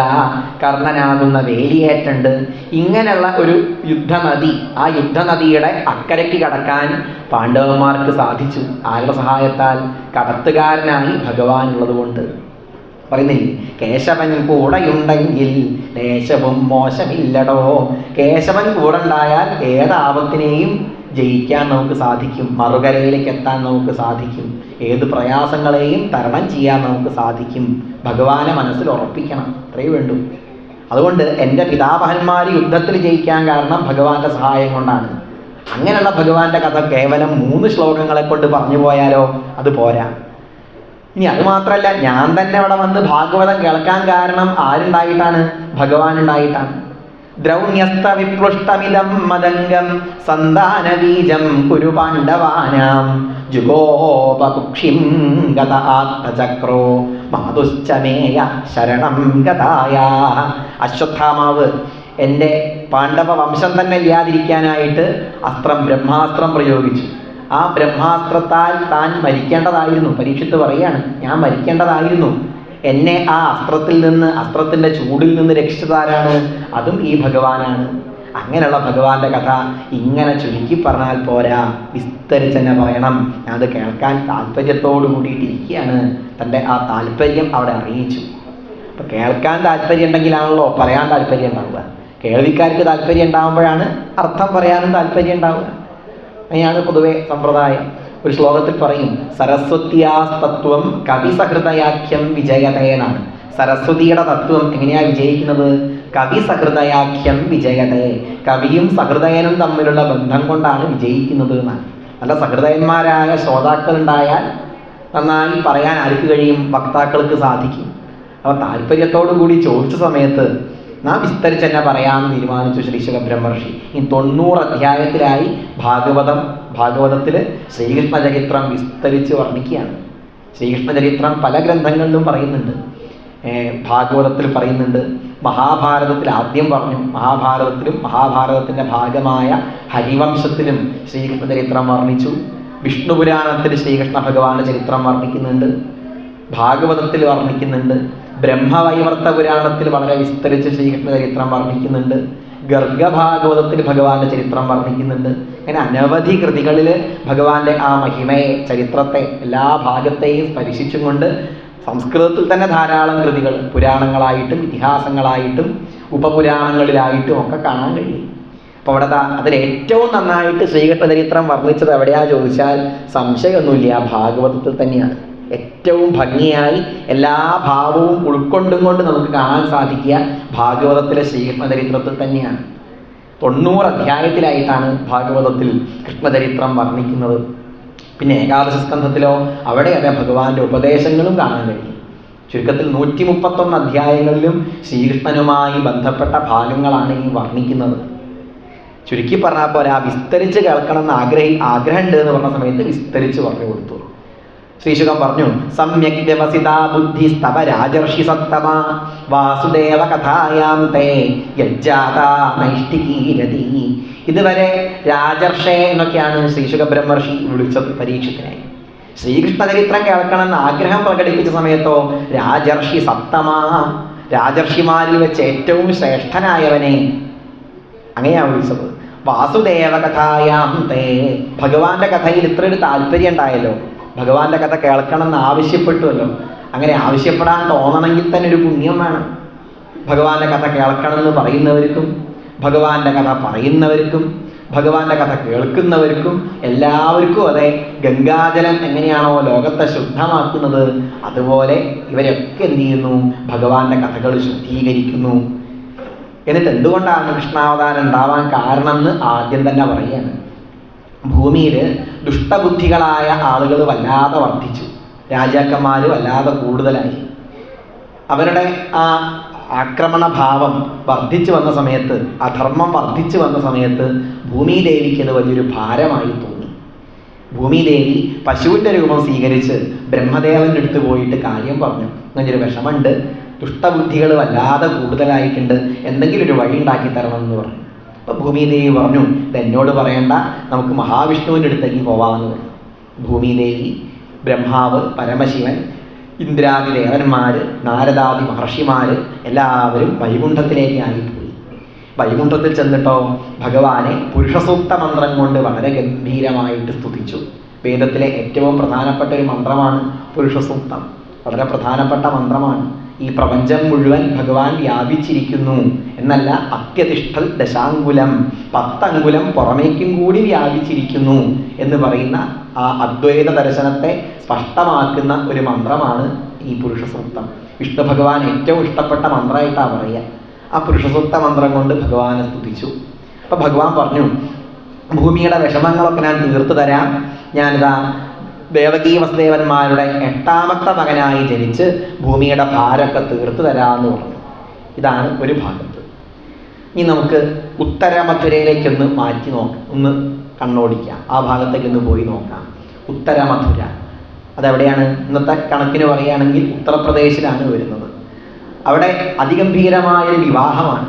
കർണനാകുന്ന വേലിയേറ്റുണ്ട്. ഇങ്ങനെയുള്ള ഒരു യുദ്ധനദി, ആ യുദ്ധനദിയുടെ അക്കരയ്ക്ക് കടക്കാൻ പാണ്ഡവന്മാർക്ക് സാധിച്ചു. ആരുടെ സഹായത്താൽ? കടത്തുകാരനായി ഭഗവാൻ ഉള്ളതുകൊണ്ട്. പറയുന്നില്ലേ, കേശവൻ കൂടെയുണ്ടെങ്കിൽ ലേശവും മോശമില്ലടോ. കേശവൻ കൂടെ ഉണ്ടായാൽ ഏതാപത്തിനെയും ജയിക്കാൻ നമുക്ക് സാധിക്കും, മറുകരയിലേക്ക് എത്താൻ നമുക്ക് സാധിക്കും, ഏത് പ്രയാസങ്ങളെയും തരണം ചെയ്യാൻ നമുക്ക് സാധിക്കും. ഭഗവാനെ മനസ്സിൽ ഉറപ്പിക്കണം, അത്രയേ വേണ്ടൂ. അതുകൊണ്ട് എൻ്റെ പിതാമഹന്മാർ യുദ്ധത്തിൽ ജയിക്കാൻ കാരണം ഭഗവാന്റെ സഹായം കൊണ്ടാണ്. അങ്ങനെയുള്ള ഭഗവാന്റെ കഥ കേവലം 3 ശ്ലോകങ്ങളെ കൊണ്ട് പറഞ്ഞു പോയാലോ അത് പോരാ. ഇനി അത് മാത്രമല്ല, ഞാൻ തന്നെ അവിടെ വന്ന് ഭാഗവതം കേൾക്കാൻ കാരണം ആരുണ്ടായിട്ടാണ്? ഭഗവാൻ ഉണ്ടായിട്ടാണ്. ദ്രൗണ്യസ്ത വിപ്ലുഷ്ടമിതം മദംഗം സന്താന ബീജം കുരു പാണ്ഡവാനാം ജുഗോപകുക്ഷിം ഗത ആത്മചക്രോ മാതുശ്ചമേയ ശരണം ഗതായ. അശ്വത്ഥാമാവ് എൻ്റെ പാണ്ഡവ വംശം തന്നെ ഇല്ലാതിരിക്കാനായിട്ട് ബ്രഹ്മാസ്ത്രം പ്രയോഗിച്ചു. ആ ബ്രഹ്മാസ്ത്രത്താൽ താൻ മരിക്കേണ്ടതായിരുന്നു. പരീക്ഷിത്ത് പറയാണ്, ഞാൻ മരിക്കേണ്ടതായിരുന്നു. എന്നെ ആ അസ്ത്രത്തിൻ്റെ ചൂടിൽ നിന്ന് രക്ഷിച്ചതാരാണ്? അതും ഈ ഭഗവാനാണ്. അങ്ങനെയുള്ള ഭഗവാന്റെ കഥ ഇങ്ങനെ ചുരുക്കി പറഞ്ഞാൽ പോരാ, വിസ്തരിച്ച് തന്നെ പറയണം. ഞാനത് കേൾക്കാൻ താല്പര്യത്തോടു കൂടിയിട്ടിരിക്കുകയാണ്. തൻ്റെ ആ താല്പര്യം അവിടെ അറിയിച്ചു. അപ്പം കേൾക്കാൻ താല്പര്യം ഉണ്ടെങ്കിലാണല്ലോ പറയാൻ താല്പര്യം ഉണ്ടാവുക. കേൾവിക്കാർക്ക് താല്പര്യം ഉണ്ടാകുമ്പോഴാണ് അർത്ഥം പറയാനും താല്പര്യം ഉണ്ടാവുക. അങ്ങനെയാണ് പൊതുവെ സമ്പ്രദായം. ഒരു ശ്ലോകത്തിൽ പറയും, സരസ്വത്യാസ്തത്വം കവിസഹൃദയാഖ്യം വിജയതേനാണ്. സരസ്വതിയുടെ തത്വം എങ്ങനെയാണ് വിജയിക്കുന്നത്? കവിസഹൃദയാഖ്യം വിജയതേ. കവിയും സഹൃദയനും തമ്മിലുള്ള ബന്ധം കൊണ്ടാണ് വിജയിക്കുന്നത് എന്നാണ്. നല്ല സഹൃദയന്മാരായ ശ്രോതാക്കൾ ഉണ്ടായാൽ നന്നായി പറയാൻ ആർക്ക് കഴിയും? വക്താക്കൾക്ക് സാധിക്കും. അപ്പോൾ താല്പര്യത്തോടു കൂടി ചോദിച്ച സമയത്ത് നാം വിസ്തരിച്ച് തന്നെ പറയാമെന്ന് തീരുമാനിച്ചു ശ്രീ ശുകബ്രഹ്മർഷി. ഈ 90 അധ്യായത്തിലായി ഭാഗവതത്തിൽ ശ്രീകൃഷ്ണ ചരിത്രം വിസ്തരിച്ച് വർണ്ണിക്കുകയാണ്. ശ്രീകൃഷ്ണ ചരിത്രം പല ഗ്രന്ഥങ്ങളിലും പറയുന്നുണ്ട്. ഭാഗവതത്തിൽ പറയുന്നുണ്ട്, മഹാഭാരതത്തിൽ ആദ്യം പറഞ്ഞു. മഹാഭാരതത്തിൻ്റെ ഭാഗമായ ഹരിവംശത്തിലും ശ്രീകൃഷ്ണ ചരിത്രം വർണ്ണിച്ചു. വിഷ്ണു പുരാണത്തിൽ ശ്രീകൃഷ്ണ ഭഗവാന്റെ ചരിത്രം വർണ്ണിക്കുന്നുണ്ട്, ഭാഗവതത്തിൽ വർണ്ണിക്കുന്നുണ്ട്, ബ്രഹ്മവൈവർത്ത പുരാണത്തിൽ വളരെ വിസ്തരിച്ച് ശ്രീകൃഷ്ണ ചരിത്രം വർണ്ണിക്കുന്നുണ്ട്, ഗർഗഭാഗവതത്തിൽ ഭഗവാന്റെ ചരിത്രം വർണ്ണിക്കുന്നുണ്ട്. അങ്ങനെ അനവധി കൃതികളിൽ ഭഗവാന്റെ ആ മഹിമയെ, ചരിത്രത്തെ, എല്ലാ ഭാഗത്തെയും സ്പർശിച്ചും കൊണ്ട് സംസ്കൃതത്തിൽ തന്നെ ധാരാളം കൃതികൾ പുരാണങ്ങളായിട്ടും ഇതിഹാസങ്ങളായിട്ടും ഉപപുരാണങ്ങളിലായിട്ടും ഒക്കെ കാണാൻ കഴിയും. അപ്പോൾ അവിടെ അതിൽ ഏറ്റവും നന്നായിട്ട് ശ്രീകൃഷ്ണ ചരിത്രം വർണ്ണിച്ചത് എവിടെയാ ചോദിച്ചാൽ സംശയമൊന്നുമില്ല, ഭാഗവതത്തിൽ തന്നെയാണ്. ഏറ്റവും ഭംഗിയായി എല്ലാ ഭാവവും ഉൾക്കൊണ്ടും കൊണ്ട് നമുക്ക് കാണാൻ സാധിക്കുക ഭാഗവതത്തിലെ ശ്രീകൃഷ്ണ ചരിത്രത്തിൽ തന്നെയാണ്. 90 അധ്യായത്തിലായിട്ടാണ് ഭാഗവതത്തിൽ കൃഷ്ണചരിത്രം വർണ്ണിക്കുന്നത്. പിന്നെ ഏകാദശ സ്കന്ധത്തിലോ അവിടെ അതെ ഭഗവാന്റെ ഉപദേശങ്ങളും കാണാൻ കഴിയും. ചുരുക്കത്തിൽ 131 അധ്യായങ്ങളിലും ശ്രീകൃഷ്ണനുമായി ബന്ധപ്പെട്ട ഭാഗങ്ങളാണ് ഈ വർണ്ണിക്കുന്നത്. ചുരുക്കി പറഞ്ഞാൽ പോലെ ആ വിസ്തരിച്ച് കേൾക്കണം എന്ന് ആഗ്രഹമുണ്ട് എന്ന് പറഞ്ഞ സമയത്ത് വിസ്തരിച്ച് പറഞ്ഞു കൊടുത്തു. ശ്രീശുഖം പറഞ്ഞു, സമ്യക് വ്യവസിതാ ബുദ്ധി സ്തവ രാജർഷി സത്തമ വാസുദേവ കഥായാം തേ യജ്ജാതാ നൈഷ്ഠികീരതി. ഇതുവരെ രാജർഷേ എന്നൊക്കെയാണ് ശ്രീശുഖ ബ്രഹ്മർഷി വിളിച്ചത് പരീക്ഷത്തിനായി. ശ്രീകൃഷ്ണ ചരിത്രം കേൾക്കണമെന്ന് ആഗ്രഹം പ്രകടിപ്പിച്ച സമയത്തോ രാജർഷി സത്തമ, രാജർഷിമാരിൽ വെച്ച് ഏറ്റവും ശ്രേഷ്ഠനായവനെ അങ്ങനെയാണ് വിളിച്ചത്. വാസുദേവ കഥായാം തേ, ഭഗവാന്റെ കഥയിൽ ഇത്ര ഒരു താല്പര്യം ഉണ്ടായല്ലോ, ഭഗവാന്റെ കഥ കേൾക്കണം എന്ന് ആവശ്യപ്പെട്ടുവല്ലോ. അങ്ങനെ ആവശ്യപ്പെടാൻ തോന്നണമെങ്കിൽ തന്നെ ഒരു പുണ്യം വേണം. ഭഗവാന്റെ കഥ കേൾക്കണം എന്ന് പറയുന്നവർക്കും ഭഗവാന്റെ കഥ പറയുന്നവർക്കും ഭഗവാന്റെ കഥ കേൾക്കുന്നവർക്കും എല്ലാവർക്കും അതെ, ഗംഗാജലം എങ്ങനെയാണോ ലോകത്തെ ശുദ്ധമാക്കുന്നത് അതുപോലെ ഇവരൊക്കെ എന്ത് ചെയ്യുന്നു, ഭഗവാന്റെ കഥകൾ ശുദ്ധീകരിക്കുന്നു. എന്നിട്ട് എന്തുകൊണ്ടാണ് കൃഷ്ണാവതാരം ഉണ്ടാവാൻ കാരണം എന്ന് ആദ്യം തന്നെ പറയുകയാണ്. ഭൂമിയിൽ ദുഷ്ടബുദ്ധികളായ ആളുകൾ വല്ലാതെ വർദ്ധിച്ചു, രാജാക്കന്മാർ വല്ലാതെ കൂടുതലായി. അവരുടെ ആ ആക്രമണഭാവം വർദ്ധിച്ചു വന്ന സമയത്ത്, അധർമ്മം വർദ്ധിച്ചു വന്ന സമയത്ത് ഭൂമിദേവിക്ക് അത് വലിയൊരു ഭാരമായി തോന്നി. ഭൂമിദേവി പശുവിൻ്റെ രൂപം സ്വീകരിച്ച് ബ്രഹ്മദേവൻ്റെ അടുത്ത് പോയിട്ട് കാര്യം പറഞ്ഞു, അങ്ങനൊരു വിഷമുണ്ട്, ദുഷ്ടബുദ്ധികൾ വല്ലാതെ കൂടുതലായിട്ടുണ്ട്, എന്തെങ്കിലും ഒരു വഴി ഉണ്ടാക്കി തരണം എന്ന് പറഞ്ഞു. അപ്പം ഭൂമിദേവി പറഞ്ഞു, ഇത് എന്നോട് പറയണ്ട, നമുക്ക് മഹാവിഷ്ണുവിൻ്റെ അടുത്തേക്ക് പോവാമെന്ന് പറഞ്ഞു. ഭൂമിദേവി, ബ്രഹ്മാവ്, പരമശിവൻ, ഇന്ദ്രാദി ദേവന്മാർ, നാരദാദി മഹർഷിമാർ എല്ലാവരും വൈകുണ്ഠത്തിലേക്ക് ആയിപ്പോയി. വൈകുണ്ഠത്തിൽ ചെന്നിട്ടോ ഭഗവാനെ പുരുഷസൂക്ത മന്ത്രം കൊണ്ട് വളരെ ഗംഭീരമായിട്ട് സ്തുതിച്ചു. വേദത്തിലെ ഏറ്റവും പ്രധാനപ്പെട്ട ഒരു മന്ത്രമാണ് പുരുഷസൂക്തം. വളരെ പ്രധാനപ്പെട്ട മന്ത്രമാണ്. ഈ പ്രപഞ്ചം മുഴുവൻ ഭഗവാൻ വ്യാപിച്ചിരിക്കുന്നു എന്നല്ല, അത്യതിഷ്ഠൽ ദശാങ്കുലം, 10 അങ്കുലം പുറമേക്കും കൂടി വ്യാപിച്ചിരിക്കുന്നു എന്ന് പറയുന്ന ആ അദ്വൈത ദർശനത്തെ സ്പഷ്ടമാക്കുന്ന ഒരു മന്ത്രമാണ് ഈ പുരുഷസൂക്തം. വിഷ്ണു ഭഗവാൻ ഏറ്റവും ഇഷ്ടപ്പെട്ട മന്ത്രമായിട്ടാണ് പറയുക. ആ പുരുഷസൂക്ത മന്ത്രം കൊണ്ട് ഭഗവാനെ സ്തുതിച്ചു. അപ്പം ഭഗവാൻ പറഞ്ഞു, ഭൂമിയുടെ വിഷമങ്ങളൊക്കെ ഞാൻ തീർത്തു തരാം, ഞാനിതാ ദേവകീ വസുദേവന്മാരുടെ 8ാമത്തെ മകനായി ജനിച്ച് ഭൂമിയുടെ ഭാരമൊക്കെ തീർത്തു തരാമെന്ന് പറഞ്ഞു. ഇതാണ് ഒരു ഭാഗത്ത്. ഇനി നമുക്ക് ഉത്തര മധുരയിലേക്കൊന്ന് മാറ്റി ഒന്ന് കണ്ണോടിക്കാം. ആ ഭാഗത്തേക്ക് ഒന്ന് പോയി നോക്കാം. ഉത്തര മധുര അതെവിടെയാണ്? ഇന്നത്തെ കണക്കിന് പറയുകയാണെങ്കിൽ ഉത്തർപ്രദേശിലാണ് വരുന്നത്. അവിടെ അതിഗംഭീരമായൊരു വിവാഹമാണ്.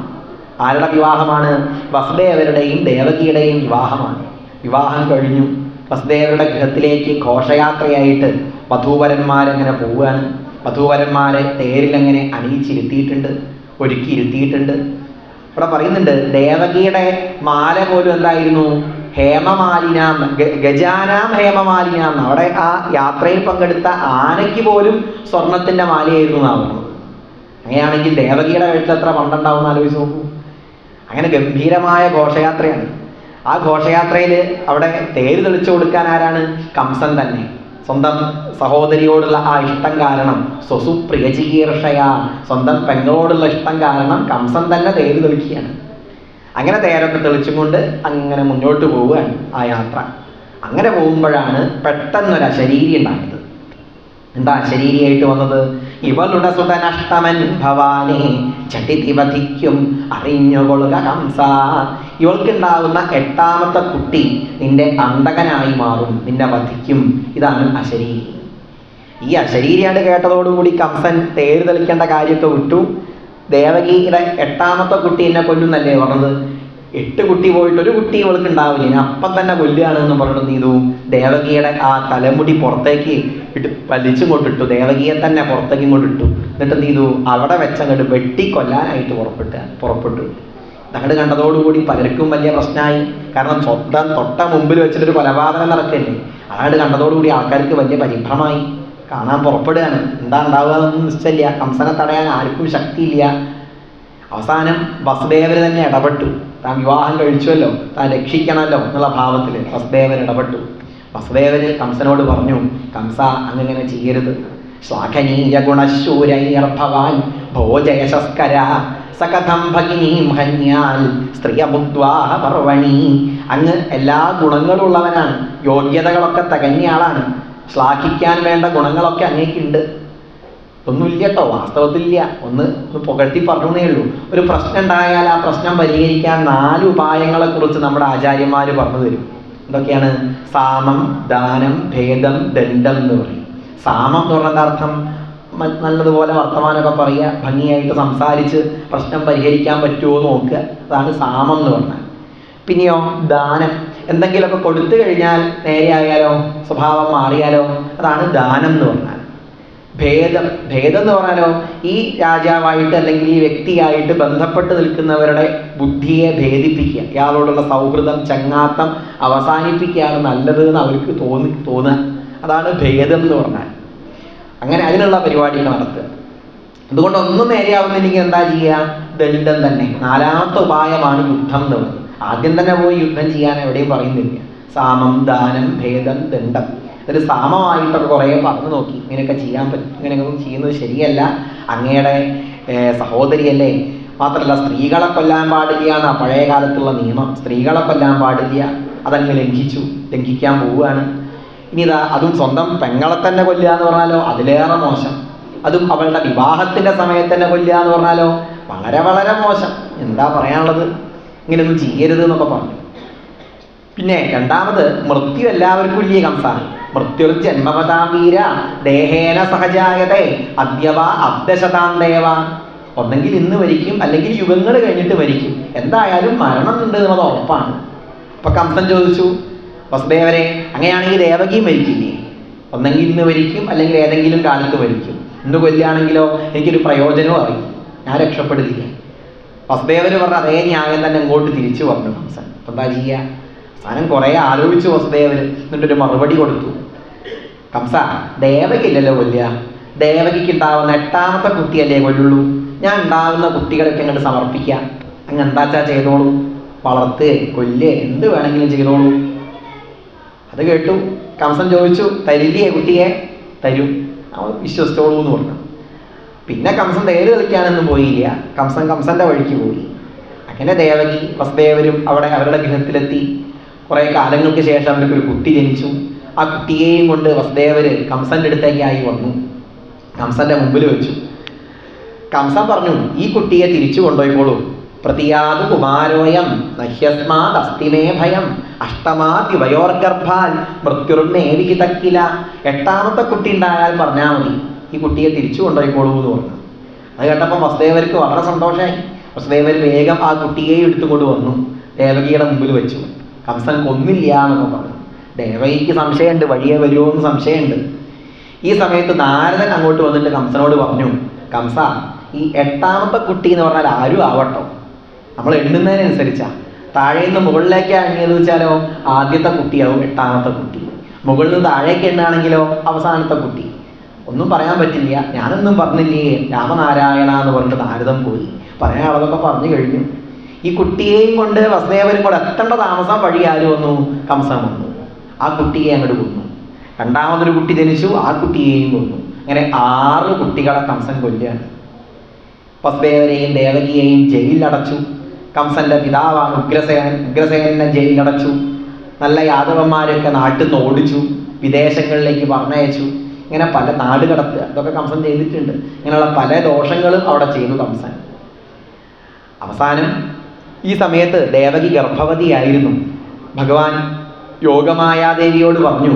ആരുടെ വിവാഹമാണ്? വസുദേവരുടെയും ദേവകിയുടെയും വിവാഹമാണ്. വിവാഹം കഴിഞ്ഞു. വസുദേവരുടെ ഗൃഹത്തിലേക്ക് ഘോഷയാത്രയായിട്ട് വധൂവരന്മാരെങ്ങനെ പോവുകയാണ്. വധൂവരന്മാരെ തേരിലങ്ങനെ അണിയിച്ചിരുത്തിയിട്ടുണ്ട്, ഒരുക്കിയിരുത്തിയിട്ടുണ്ട്. ഇവിടെ പറയുന്നുണ്ട്, ദേവകിയുടെ മാല പോലും എന്തായിരുന്നു? ഹേമമാലിനാം, ഗജാനാം ഹേമമാലിനാം. അവിടെ ആ യാത്രയിൽ പങ്കെടുത്ത ആനയ്ക്ക് പോലും സ്വർണത്തിൻ്റെ മാലയായിരുന്നു എന്നാണ് പറഞ്ഞത്. അങ്ങനെയാണെങ്കിൽ ദേവകിയുടെ കഴുത്തിൽ എത്ര പണ്ടുണ്ടാവും ആലോചിച്ച് നോക്കൂ. അങ്ങനെ ഗംഭീരമായ ഘോഷയാത്രയാണ്. ആ ഘോഷയാത്രയിൽ അവിടെ തേര് തെളിച്ചു കൊടുക്കാൻ ആരാണ്? കംസൻ തന്നെ. സ്വന്തം സഹോദരിയോടുള്ള ആ ഇഷ്ടം കാരണം, സ്വസുപ്രിയചികീർഷയ, സ്വന്തം പെങ്ങളോടുള്ള ഇഷ്ടം കാരണം കംസൻ തന്നെ തേര് തെളിക്കുകയാണ്. അങ്ങനെ തേരൊക്കെ തെളിച്ചും കൊണ്ട് അങ്ങനെ മുന്നോട്ട് പോവുകയാണ് ആ യാത്ര. അങ്ങനെ പോകുമ്പോഴാണ് പെട്ടെന്നൊരു അശരീരി ഉണ്ടായത്. എന്താ അശരീരിയായിട്ട് വന്നത്? ഇവളുടെ സുതനഷ്ടമൻ ഭവാനെ ചട്ടിതി വധിക്കും അറിഞ്ഞുകൊള്ളുക കംസ. ഇവൾക്കുണ്ടാവുന്ന 8ാമത്തെ കുട്ടി നിന്റെ അന്തകനായി മാറും, നിന്നെ വധിക്കും. ഇതാണ് അശരീരി. ഈ അശരീരിയാണ് കേട്ടതോടുകൂടി കംസൻ തേര് തെളിക്കേണ്ട കാര്യമൊക്കെ വിട്ടു. ദേവകിയുടെ 8ാമത്തെ കുട്ടി എന്നെ കൊല്ലുന്നല്ലേ പറഞ്ഞത്. 8 കുട്ടി പോയിട്ട് ഒരു കുട്ടി ഇവൾക്ക് ഉണ്ടാവില്ല, ഞാൻ അപ്പം തന്നെ കൊല്ലുകയാണ് എന്ന് പറഞ്ഞിട്ട് ചെയ്തു. ദേവകിയുടെ ആ തലമുടി പുറത്തേക്ക് വലിച്ചും കൊണ്ടിട്ടു. ദേവകിയെ തന്നെ പുറത്തേക്കും കൊണ്ടിട്ടു. എന്നിട്ട് എന്ത് ചെയ്തു? അവിടെ വെച്ചങ്ങോട്ട് വെട്ടിക്കൊല്ലാനായിട്ട് പുറപ്പെട്ടു. അങ്ങോട്ട് കണ്ടതോടുകൂടി പലർക്കും വലിയ പ്രശ്നമായി. കാരണം സ്വന്തം തൊട്ട മുമ്പിൽ വെച്ചിട്ടൊരു കൊലപാതകം നടക്കല്ലേ. അങ്ങോട്ട് കണ്ടതോടുകൂടി ആൾക്കാർക്ക് വലിയ പരിഭ്രമായി. കാണാൻ പുറപ്പെടുകയാണ്. എന്താ ഉണ്ടാവുക എന്നൊന്നും നിശ്ചയില്ല. കംസനെ തടയാൻ ആർക്കും ശക്തിയില്ല. അവസാനം വസുദേവർ തന്നെ ഇടപെട്ടു. താൻ വിവാഹം കഴിച്ചുവല്ലോ, താൻ രക്ഷിക്കണമല്ലോ എന്നുള്ള ഭാവത്തിൽ വസുദേവർ ഇടപെട്ടു. വസുദേവർ കംസനോട് പറഞ്ഞു, കംസ അങ്ങനെ ചെയ്യരുത്. ശ്ലാഘനീയ ഗുണശൂരൈർഭവാൻ ഭോജയശസ്കര സകഥം ഭഗിനീം ഹന്യാൽ സ്ത്രീയമുദ്വാഹ പർവണി. അങ്ങ് എല്ലാ ഗുണങ്ങളുള്ളവനാണ്, യോഗ്യതകളൊക്കെ തികഞ്ഞയാളാണ്. ശ്ലാഘിക്കാൻ വേണ്ട ഗുണങ്ങളൊക്കെ അങ്ങേക്കുണ്ട്. ഒന്നുമില്ല കേട്ടോ, വാസ്തവത്തിലില്ല. ഒന്ന് പുകഴ്ത്തി പറഞ്ഞേ ഉള്ളൂ. ഒരു പ്രശ്നം ഉണ്ടായാൽ ആ പ്രശ്നം പരിഹരിക്കാൻ 4 ഉപായങ്ങളെക്കുറിച്ച് നമ്മുടെ ആചാര്യന്മാർ പറഞ്ഞു തരും. എന്തൊക്കെയാണ്? സാമം, ദാനം, ഭേദം, ദണ്ഡം എന്ന് പറയും. സാമം എന്ന് പറഞ്ഞ അർത്ഥം നല്ലതുപോലെ വർത്തമാനമൊക്കെ പറയുക, ഭംഗിയായിട്ട് സംസാരിച്ച് പ്രശ്നം പരിഹരിക്കാൻ പറ്റുമോ നോക്കുക, അതാണ് സാമം എന്ന് പറഞ്ഞാൽ. പിന്നെയോ ദാനം, എന്തെങ്കിലുമൊക്കെ കൊടുത്തു കഴിഞ്ഞാൽ നേരെയായാലോ, സ്വഭാവം മാറിയാലോ, അതാണ് ദാനം എന്ന് പറഞ്ഞാൽ. ഭേദം എന്ന് പറഞ്ഞാലോ ഈ രാജാവായിട്ട് അല്ലെങ്കിൽ ഈ വ്യക്തിയായിട്ട് ബന്ധപ്പെട്ട് നിൽക്കുന്നവരുടെ ബുദ്ധിയെ ഭേദിപ്പിക്കുക, ഇയാളോടുള്ള സൗഹൃദം ചങ്ങാത്തം അവസാനിപ്പിക്കുകയാണ് നല്ലത് എന്ന് അവർക്ക് തോന്നുക, അതാണ് ഭേദം എന്ന് പറഞ്ഞാൽ. അങ്ങനെ അതിനുള്ള പരിപാടികൾ നടത്തുക. അതുകൊണ്ട് ഒന്നും നേരെയാവുന്നില്ലെങ്കിൽ എന്താ ചെയ്യുക? ദണ്ഡം തന്നെ. നാലാമത്തെ ഉപായമാണ് യുദ്ധം എന്ന് പറയുന്നത്. ആദ്യം തന്നെ പോയി യുദ്ധം ചെയ്യാൻ എവിടെയും പറയുന്നില്ല. സാമം, ദാനം, ഭേദം, ദണ്ഡം. ഒരു സാമമായിട്ടൊക്കെ കുറേ പറഞ്ഞു നോക്കി, ഇങ്ങനെയൊക്കെ ചെയ്യാൻ പറ്റും, ഇങ്ങനെയൊക്കെ ചെയ്യുന്നത് ശരിയല്ല, അങ്ങയുടെ സഹോദരിയല്ലേ, മാത്രമല്ല സ്ത്രീകളെ കൊല്ലാൻ പാടില്ല എന്നാ പഴയ കാലത്തുള്ള നിയമം. സ്ത്രീകളെ കൊല്ലാൻ പാടില്ല, അതങ്ങ് ലംഘിക്കാൻ പോവുകയാണ്. ഇനി ഇതാ അതും സ്വന്തം പെങ്ങളെ തന്നെ കൊല്ലുക എന്ന് പറഞ്ഞാലോ അതിലേറെ മോശം. അതും അവളുടെ വിവാഹത്തിന്റെ സമയത്ത് തന്നെ കൊല്ലുക എന്ന് പറഞ്ഞാലോ വളരെ വളരെ മോശം. എന്താ പറയാനുള്ളത്? ഇങ്ങനെയൊന്നും ചെയ്യരുത് എന്നൊക്കെ പറഞ്ഞു. പിന്നെ രണ്ടാമത്, മൃത്യു എല്ലാവർക്കും ഇല്ലേ കംസാണ്. മൃത്യുർ ജന്മപതാം വീര ദേഹേന സഹജായതേ അദ്യവ അബ്ദശതാം ദേവ. ഒന്നെങ്കിൽ ഇന്ന് മരിക്കും, അല്ലെങ്കിൽ യുഗങ്ങൾ കഴിഞ്ഞിട്ട് മരിക്കും, എന്തായാലും മരണം ഉണ്ട് എന്നത് ഉറപ്പാണ്. അപ്പൊ കംസൻ ചോദിച്ചു, വസുദേവരെ, അങ്ങനെയാണെങ്കിൽ ദേവകിയും മരിക്കില്ലേ? ഒന്നെങ്കിൽ ഇന്ന് മരിക്കും, അല്ലെങ്കിൽ ഏതെങ്കിലും കാലത്ത് മരിക്കും. ഇന്ന് കൊല്ലുകയാണെങ്കിലോ എനിക്കൊരു പ്രയോജനവും അറിയും, ഞാൻ രക്ഷപ്പെടുന്നില്ല. വസുദേവര് പറഞ്ഞ അതേ ന്യായം തന്നെ ഇങ്ങോട്ട് തിരിച്ചു പറഞ്ഞു കംസൻ. അപ്പം എന്താ ചെയ്യുക? അവസാനം കുറേ ആലോചിച്ചു വസുദേവര്, എന്നിട്ടൊരു മറുപടി കൊടുത്തു. കംസ, ദേവകില്ലല്ലോ കൊല്ലുക, ദേവകിക്ക് ഉണ്ടാവുന്ന 8ാമത്തെ കുട്ടിയല്ലേ കൊല്ലുള്ളൂ. ഞാൻ ഉണ്ടാവുന്ന കുട്ടികളൊക്കെ അങ്ങോട്ട് സമർപ്പിക്കാം, അങ്ങ് എന്താച്ചാ ചെയ്തോളൂ, വളർത്ത് കൊല്ല് എന്ത് വേണമെങ്കിലും ചെയ്തോളൂ. അത് കേട്ടു. കംസൻ ചോദിച്ചു, തരില്ലേ കുട്ടിയെ? തരും, അവൻ വിശ്വസിച്ചോളൂ എന്ന് പറഞ്ഞു. പിന്നെ കംസൻ തേര് കളിക്കാനൊന്നും പോയില്ല. കംസന്റെ വഴിക്ക് പോയി. അങ്ങനെ ദേവകി വസുദേവരും അവിടെ അവരുടെ ഗൃഹത്തിലെത്തി. കുറേ കാലങ്ങൾക്ക് ശേഷം അവർക്കൊരു കുട്ടി ജനിച്ചു. ആ കുട്ടിയെയും കൊണ്ട് വസുദേവര് കംസന്റെ അടുത്തേക്കായി വന്നു. കംസന്റെ മുമ്പിൽ വെച്ചു. കംസൻ പറഞ്ഞു, ഈ കുട്ടിയെ തിരിച്ചു കൊണ്ടുപോയിക്കോളൂ. പ്രതിയാതു കുമാരോയം നഹ്യസ്മാത് അസ്തിമേ ഭയം അഷ്ടമാതിവയോർഗർഭാൽ മൃത്യുർമേവിഹിതക്കില. 8ാമത്തെ കുട്ടി ഉണ്ടായാൽ പറഞ്ഞാൽ മതി, ഈ കുട്ടിയെ തിരിച്ചു കൊണ്ടുപോയിക്കോളൂ എന്ന് പറഞ്ഞു. അത് കേട്ടപ്പോൾ വസുദേവർക്ക് വളരെ സന്തോഷമായി. വസുദേവർ വേഗം ആ കുട്ടിയെ എടുത്തുകൊണ്ട് വന്നു, ദേവകിയുടെ മുമ്പിൽ വെച്ചു. കംസൻ കൊന്നില്ല എന്നൊക്കെ പറഞ്ഞു. ദേവകിക്ക് സംശയമുണ്ട്, വഴിയെ വരുമോ എന്ന് സംശയമുണ്ട്. ഈ സമയത്ത് നാരദൻ അങ്ങോട്ട് വന്നിട്ട് കംസനോട് പറഞ്ഞു, കംസ, ഈ 8ാമത്തെ കുട്ടി എന്ന് പറഞ്ഞാൽ ആരും ആവട്ടോ, നമ്മൾ എണ്ണുന്നതിനനുസരിച്ചാ. താഴെ നിന്ന് മുകളിലേക്ക് എണ്ണിയത് വെച്ചാലോ ആദ്യത്തെ കുട്ടിയാവും 8ാമത്തെ കുട്ടി. മുകളിൽ നിന്ന് താഴേക്ക് എണ്ണാണെങ്കിലോ അവസാനത്തെ കുട്ടി. ഒന്നും പറയാൻ പറ്റില്ല. ഞാനൊന്നും പറഞ്ഞില്ലേ രാമനാരായണ എന്ന് പറഞ്ഞിട്ട് നാരദം പോയി. പറയാനുള്ളതൊക്കെ പറഞ്ഞു കഴിഞ്ഞു. ഈ കുട്ടിയെയും കൊണ്ട് വസുദേവരും കൂടെ എത്തേണ്ട താമസം വഴി ആര് വന്നു? കംസൻ വന്നു. ആ കുട്ടിയെ അങ്ങോട്ട് കൊന്നു. 2ാമതൊരു കുട്ടി ജനിച്ചു, ആ കുട്ടിയെയും കൊന്നു. അങ്ങനെ 6 കുട്ടികളെ കംസൻ കൊല്ലുകയാണ്. വസുദേവരെയും ദേവകിയെയും ജയിലിലടച്ചു. കംസന്റെ പിതാവാണ് ഉഗ്രസേനനെ ജയിലിലടച്ചു. നല്ല യാദവന്മാരെയൊക്കെ നാട്ടിൽ നിന്ന് ഓടിച്ചു, വിദേശങ്ങളിലേക്ക് പറഞ്ഞയച്ചു. ഇങ്ങനെ പല നാട് കടത്തുക, ഇതൊക്കെ കംസൻ ചെയ്തിട്ടുണ്ട്. ഇങ്ങനെയുള്ള പല ദോഷങ്ങളും അവിടെ ചെയ്തു കംസൻ. അവസാനം ഈ സമയത്ത് ദേവകി ഗർഭവതിയായിരുന്നു. ഭഗവാൻ യോഗമായാദേവിയോട് പറഞ്ഞു,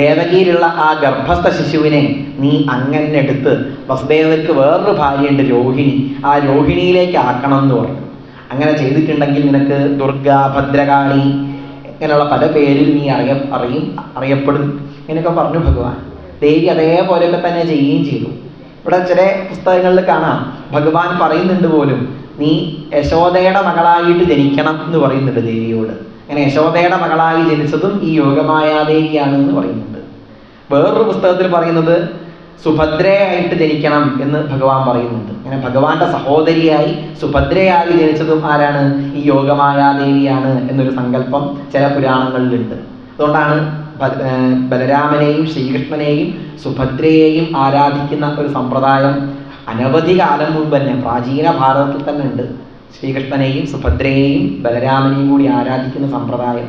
ദേവകിയിലുള്ള ആ ഗർഭസ്ഥ ശിശുവിനെ നീ അങ്ങനെ എടുത്ത് വസുദേവർക്ക് വേറൊരു ഭാര്യയുണ്ട് രോഹിണി, ആ രോഹിണിയിലേക്ക് ആക്കണം എന്ന് പറഞ്ഞു. അങ്ങനെ ചെയ്തിട്ടുണ്ടെങ്കിൽ നിനക്ക് ദുർഗ, ഭദ്രകാളി ഇങ്ങനെയുള്ള പല പേരിൽ നീ അറിയപ്പെടും ഇങ്ങനെയൊക്കെ പറഞ്ഞു ഭഗവാൻ. ദേവി അതേപോലെയൊക്കെ തന്നെ ചെയ്യുകയും ചെയ്തു. ഇവിടെ ചില പുസ്തകങ്ങളിൽ കാണാം, ഭഗവാൻ പറയുന്നുണ്ട് പോലും, നീ യശോദയുടെ മകളായിട്ട് ജനിക്കണം എന്ന് പറയുന്നുണ്ട് ദേവിയോട്. അങ്ങനെ യശോദയുടെ മകളായി ജനിച്ചതും ഈ യോഗമായാദേവിയാണ് എന്ന് പറയുന്നുണ്ട്. വേറൊരു പുസ്തകത്തിൽ പറയുന്നത് സുഭദ്രയായിട്ട് ജനിക്കണം എന്ന് ഭഗവാൻ പറയുന്നുണ്ട്. അങ്ങനെ ഭഗവാന്റെ സഹോദരിയായി സുഭദ്രയായി ജനിച്ചതും ആരാണ്? ഈ യോഗമായാദേവിയാണ് എന്നൊരു സങ്കല്പം ചില പുരാണങ്ങളിലുണ്ട്. അതുകൊണ്ടാണ് ബലരാമനെയും ശ്രീകൃഷ്ണനെയും സുഭദ്രയെയും ആരാധിക്കുന്ന ഒരു സമ്പ്രദായം അനവധി കാലം മുൻപ് തന്നെ പ്രാചീന ഭാരതത്തിൽ തന്നെ ഉണ്ട്. ശ്രീകൃഷ്ണനെയും സുഭദ്രയെയും ബലരാമനെയും കൂടി ആരാധിക്കുന്ന സമ്പ്രദായം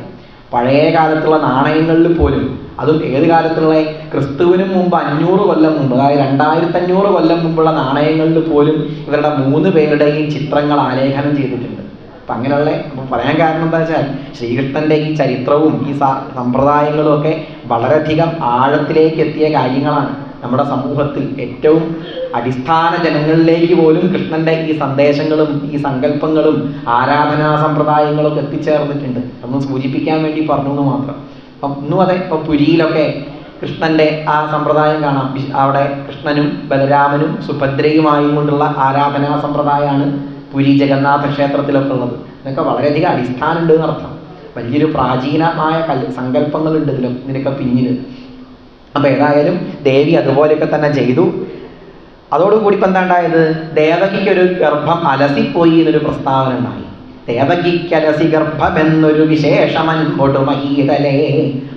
പഴയ കാലത്തുള്ള നാണയങ്ങളിൽ പോലും, അതും ഏത് കാലത്തുള്ള ക്രിസ്തുവിനും മുമ്പ് 500 കൊല്ലം മുമ്പ്, അതായത് 2500 കൊല്ലം മുമ്പുള്ള നാണയങ്ങളിൽ പോലും ഇവരുടെ 3 പേരുടെയും ചിത്രങ്ങൾ ആലേഖനം ചെയ്തിട്ടുണ്ട്. അപ്പം അങ്ങനെയുള്ള പറയാൻ കാരണം എന്താ വെച്ചാൽ ശ്രീകൃഷ്ണൻ്റെ ഈ ചരിത്രവും ഈ സമ്പ്രദായങ്ങളും ഒക്കെ വളരെയധികം ആഴത്തിലേക്ക് എത്തിയ കാര്യങ്ങളാണ്. നമ്മുടെ സമൂഹത്തിൽ ഏറ്റവും അടിസ്ഥാന ജനങ്ങളിലേക്ക് പോലും കൃഷ്ണന്റെ ഈ സന്ദേശങ്ങളും ഈ സങ്കല്പങ്ങളും ആരാധനാ സമ്പ്രദായങ്ങളും ഒക്കെ എത്തിച്ചേർന്നിട്ടുണ്ട്. അതൊന്ന് സൂചിപ്പിക്കാൻ വേണ്ടി പറഞ്ഞു എന്ന് മാത്രം. അപ്പം ഇന്നും അതെ, ഇപ്പം പുരിയിലൊക്കെ കൃഷ്ണന്റെ ആ സമ്പ്രദായം കാണാം. അവിടെ കൃഷ്ണനും ബലരാമനും സുഭദ്രയുമായും കൊണ്ടുള്ള ആരാധനാ സമ്പ്രദായമാണ് പുരി ജഗന്നാഥ ക്ഷേത്രത്തിലൊക്കെ ഉള്ളത്. ഇതൊക്കെ വളരെയധികം അടിസ്ഥാനമുണ്ട് എന്നർത്ഥം. വലിയൊരു പ്രാചീനമായ സങ്കല്പങ്ങളുണ്ട് ഇതിനൊക്കെ പിന്നിൽ. അപ്പം ഏതായാലും ദേവി അതുപോലെയൊക്കെ തന്നെ ചെയ്തു. അതോടുകൂടി ഇപ്പം എന്താ ഉണ്ടായത്? ദേവകിക്കൊരു ഗർഭം അലസിപ്പോയി എന്നൊരു പ്രസ്താവന ഉണ്ടായി. ദേവകിക്കലസി ഗർഭം എന്നൊരു വിശേഷമൻപൊടു മഹീതലേ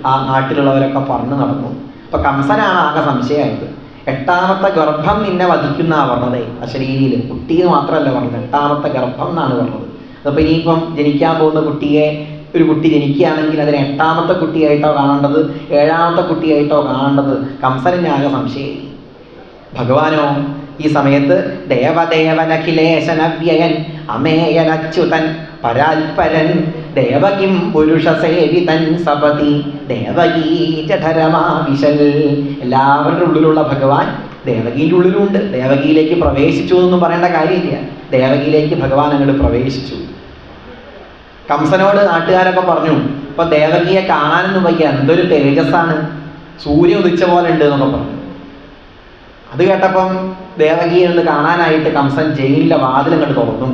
ആ നാട്ടിലുള്ളവരൊക്കെ പറഞ്ഞു നടന്നു. അപ്പൊ കംസനാണ് ആകെ സംശയമായത്. 8ാമത്തെ ഗർഭം നിന്നെ വധിക്കുന്ന പറഞ്ഞതേ അശരീരിയിൽ. കുട്ടി എന്ന് മാത്രമല്ല പറഞ്ഞത്, 8ാമത്തെ ഗർഭം എന്നാണ് പറഞ്ഞത്. അതപ്പോൾ ഇനിയിപ്പം ജനിക്കാൻ പോകുന്ന കുട്ടിയെ, ഒരു കുട്ടി ജനിക്കുകയാണെങ്കിൽ അതിന് 8ാമത്തെ കുട്ടിയായിട്ടോ കാണേണ്ടത് 7ാമത്തെ കുട്ടിയായിട്ടോ കാണേണ്ടത്? കംസനെ ആകെ സംശയമായി. ഭഗവാനോ ഈ സമയത്ത് ദേവദേവനഖിലേശനവ്യയൻ അമേയനച്യുതൻ പരാൽപരൻ ദേവകിം പുരുഷസേവിതൻ സപതി ദേവകീ ജഠരമാവിശൽ. എല്ലാവരുടെ ഉള്ളിലുള്ള ഭഗവാൻ ദേവകീൻ്റെ ഉള്ളിലുണ്ട്. ദേവകിയിലേക്ക് പ്രവേശിച്ചു എന്നൊന്നും പറയേണ്ട കാര്യമില്ല. ദേവകിയിലേക്ക് ഭഗവാൻ അങ്ങോട്ട് പ്രവേശിച്ചു. കംസനോട് നാട്ടുകാരൊക്കെ പറഞ്ഞു, ഇപ്പൊ ദേവകിയെ കാണാനൊന്നും വയ്യ, എന്തൊരു തേജസ്സാണ്, സൂര്യൻ ഉദിച്ച പോലെ ഉണ്ട് എന്നൊക്കെ പറഞ്ഞു. അത് കേട്ടപ്പം ദേവകിയെ ഒന്ന് കാണാനായിട്ട് കംസൻ ജയിലിലെ വാതിലങ്ങോട്ട് തുറന്നു.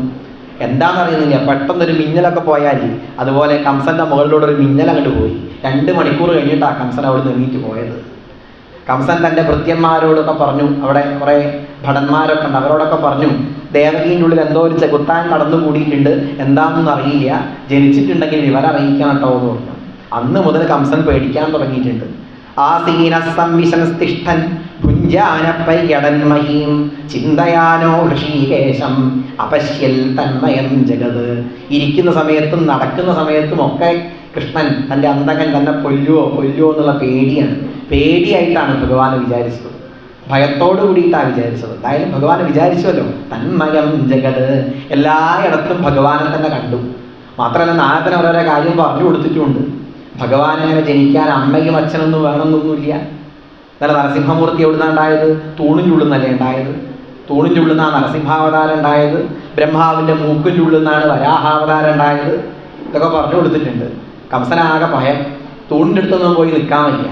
എന്താണെന്നറിയുന്നില്ല, പെട്ടെന്നൊരു മിന്നലൊക്കെ പോയാൽ അതുപോലെ കംസന്റെ മുകളിലൂടെ ഒരു മിന്നൽ അങ്ങോട്ട് പോയി. 2 മണിക്കൂർ കഴിഞ്ഞിട്ടാണ് കംസൻ അവിടെ നിന്ന് എണീറ്റ് പോയത്. കംസൻ തൻ്റെ ഭൃത്യന്മാരോടൊക്കെ പറഞ്ഞു, അവിടെ കുറേ ഭടന്മാരൊക്കെ ഉണ്ട്, അവരോടൊക്കെ പറഞ്ഞു, ദേവകീൻ്റെ ഉള്ളിൽ എന്തോ ഒരു ചെകുത്താൻ കടന്നുകൂടിയിട്ടുണ്ട്, എന്താണെന്നൊന്നും അറിയില്ല, ജനിച്ചിട്ടുണ്ടെങ്കിൽ വിവരം അറിയിക്കണം കേട്ടോ എന്ന് പറഞ്ഞു. അന്ന് മുതൽ കംസൻ പേടിക്കാൻ തുടങ്ങിയിട്ടുണ്ട്. ആസീന സംവിശംസ്തിഷ്ഠൻ ഭുഞ്ജാനപര്യടന്മഹീം ചിന്തയാനോ ഋഷികേശം അപശ്യൽ തന്മയം ജഗത്. ഇരിക്കുന്ന സമയത്തും നടക്കുന്ന സമയത്തും ഒക്കെ കൃഷ്ണൻ തൻ്റെ അന്തകൻ തന്നെ കൊല്ലുവോ എന്നുള്ള പേടിയായിട്ടാണ് ഭഗവാനെ വിചാരിച്ചത്. ഭയത്തോടു കൂടിയിട്ടാണ് വിചാരിച്ചത്. എന്തായാലും ഭഗവാനെ വിചാരിച്ചുവല്ലോ. തന്മയം ജഗത്, എല്ലായിടത്തും ഭഗവാനെ തന്നെ കണ്ടു. മാത്രമല്ല നാരദന് ഓരോരോ കാര്യം പറഞ്ഞു കൊടുത്തിട്ടുമുണ്ട്. ഭഗവാൻ അങ്ങനെ ജനിക്കാൻ അമ്മയും അച്ഛനൊന്നും വേണമെന്നൊന്നുമില്ല. നല്ല നരസിംഹമൂർത്തി എവിടുന്നാണ് ഉണ്ടായത്? തൂണിൻ്റെ ഉള്ളിൽ നിന്നല്ലേ ഉണ്ടായത്. തൂണിൻ്റെ ഉള്ളിൽ നിന്നാണ് നരസിംഹാവതാരം ഉണ്ടായത്. ബ്രഹ്മാവിൻ്റെ മൂക്കിൻ്റെ ഉള്ളിൽ നിന്നാണ് വരാഹാവതാരം ഉണ്ടായത്. ഇതൊക്കെ പറഞ്ഞു കൊടുത്തിട്ടുണ്ട്. കംസനാകെ ഭയം. തൂണിൻ്റെ അടുത്തൊന്നും പോയി നിൽക്കാൻ വയ്യ.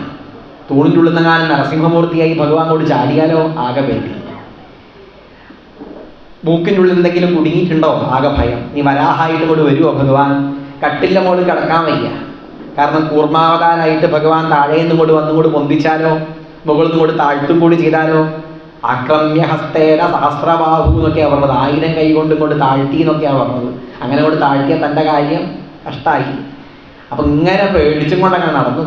തൂണിൻ്റെ ഉള്ളിൽ നിന്നെങ്ങാനും നരസിംഹമൂർത്തിയായി ഭഗവാൻ കൊണ്ട് ചാടിയാലോ ആകെ പേടി. മൂക്കിൻ്റെ ഉള്ളിൽ എന്തെങ്കിലും കുടുങ്ങിയിട്ടുണ്ടോ ആകെ ഭയം. നീ വരാഹായിട്ട് കൊണ്ട് വരുമോ ഭഗവാൻ? കട്ടിലിൻ്റെ മുകളിൽ കിടക്കാൻ വയ്യ. കാരണം കൂർമാവതാരായിട്ട് ഭഗവാൻ താഴേന്നും കൂടി വന്നുകൂടി പൊന്തിച്ചാലോ, മുകളിൽ നിന്ന് കൂടി താഴ്ത്തും കൂടി ചെയ്താലോ? ആക്രമ്യ ഹസ്തേന സഹസ്രബാഹു എന്നൊക്കെയാണ് പറഞ്ഞത്. 1000 കൈ കൊണ്ടും കൊണ്ട് താഴ്ത്തി എന്നൊക്കെയാണ് പറഞ്ഞത്. അങ്ങനെ കൊണ്ട് താഴ്ത്തിയ തൻ്റെ കാര്യം കഷ്ടമായി. അപ്പം ഇങ്ങനെ പേടിച്ചും കൊണ്ടങ്ങനെ നടന്നു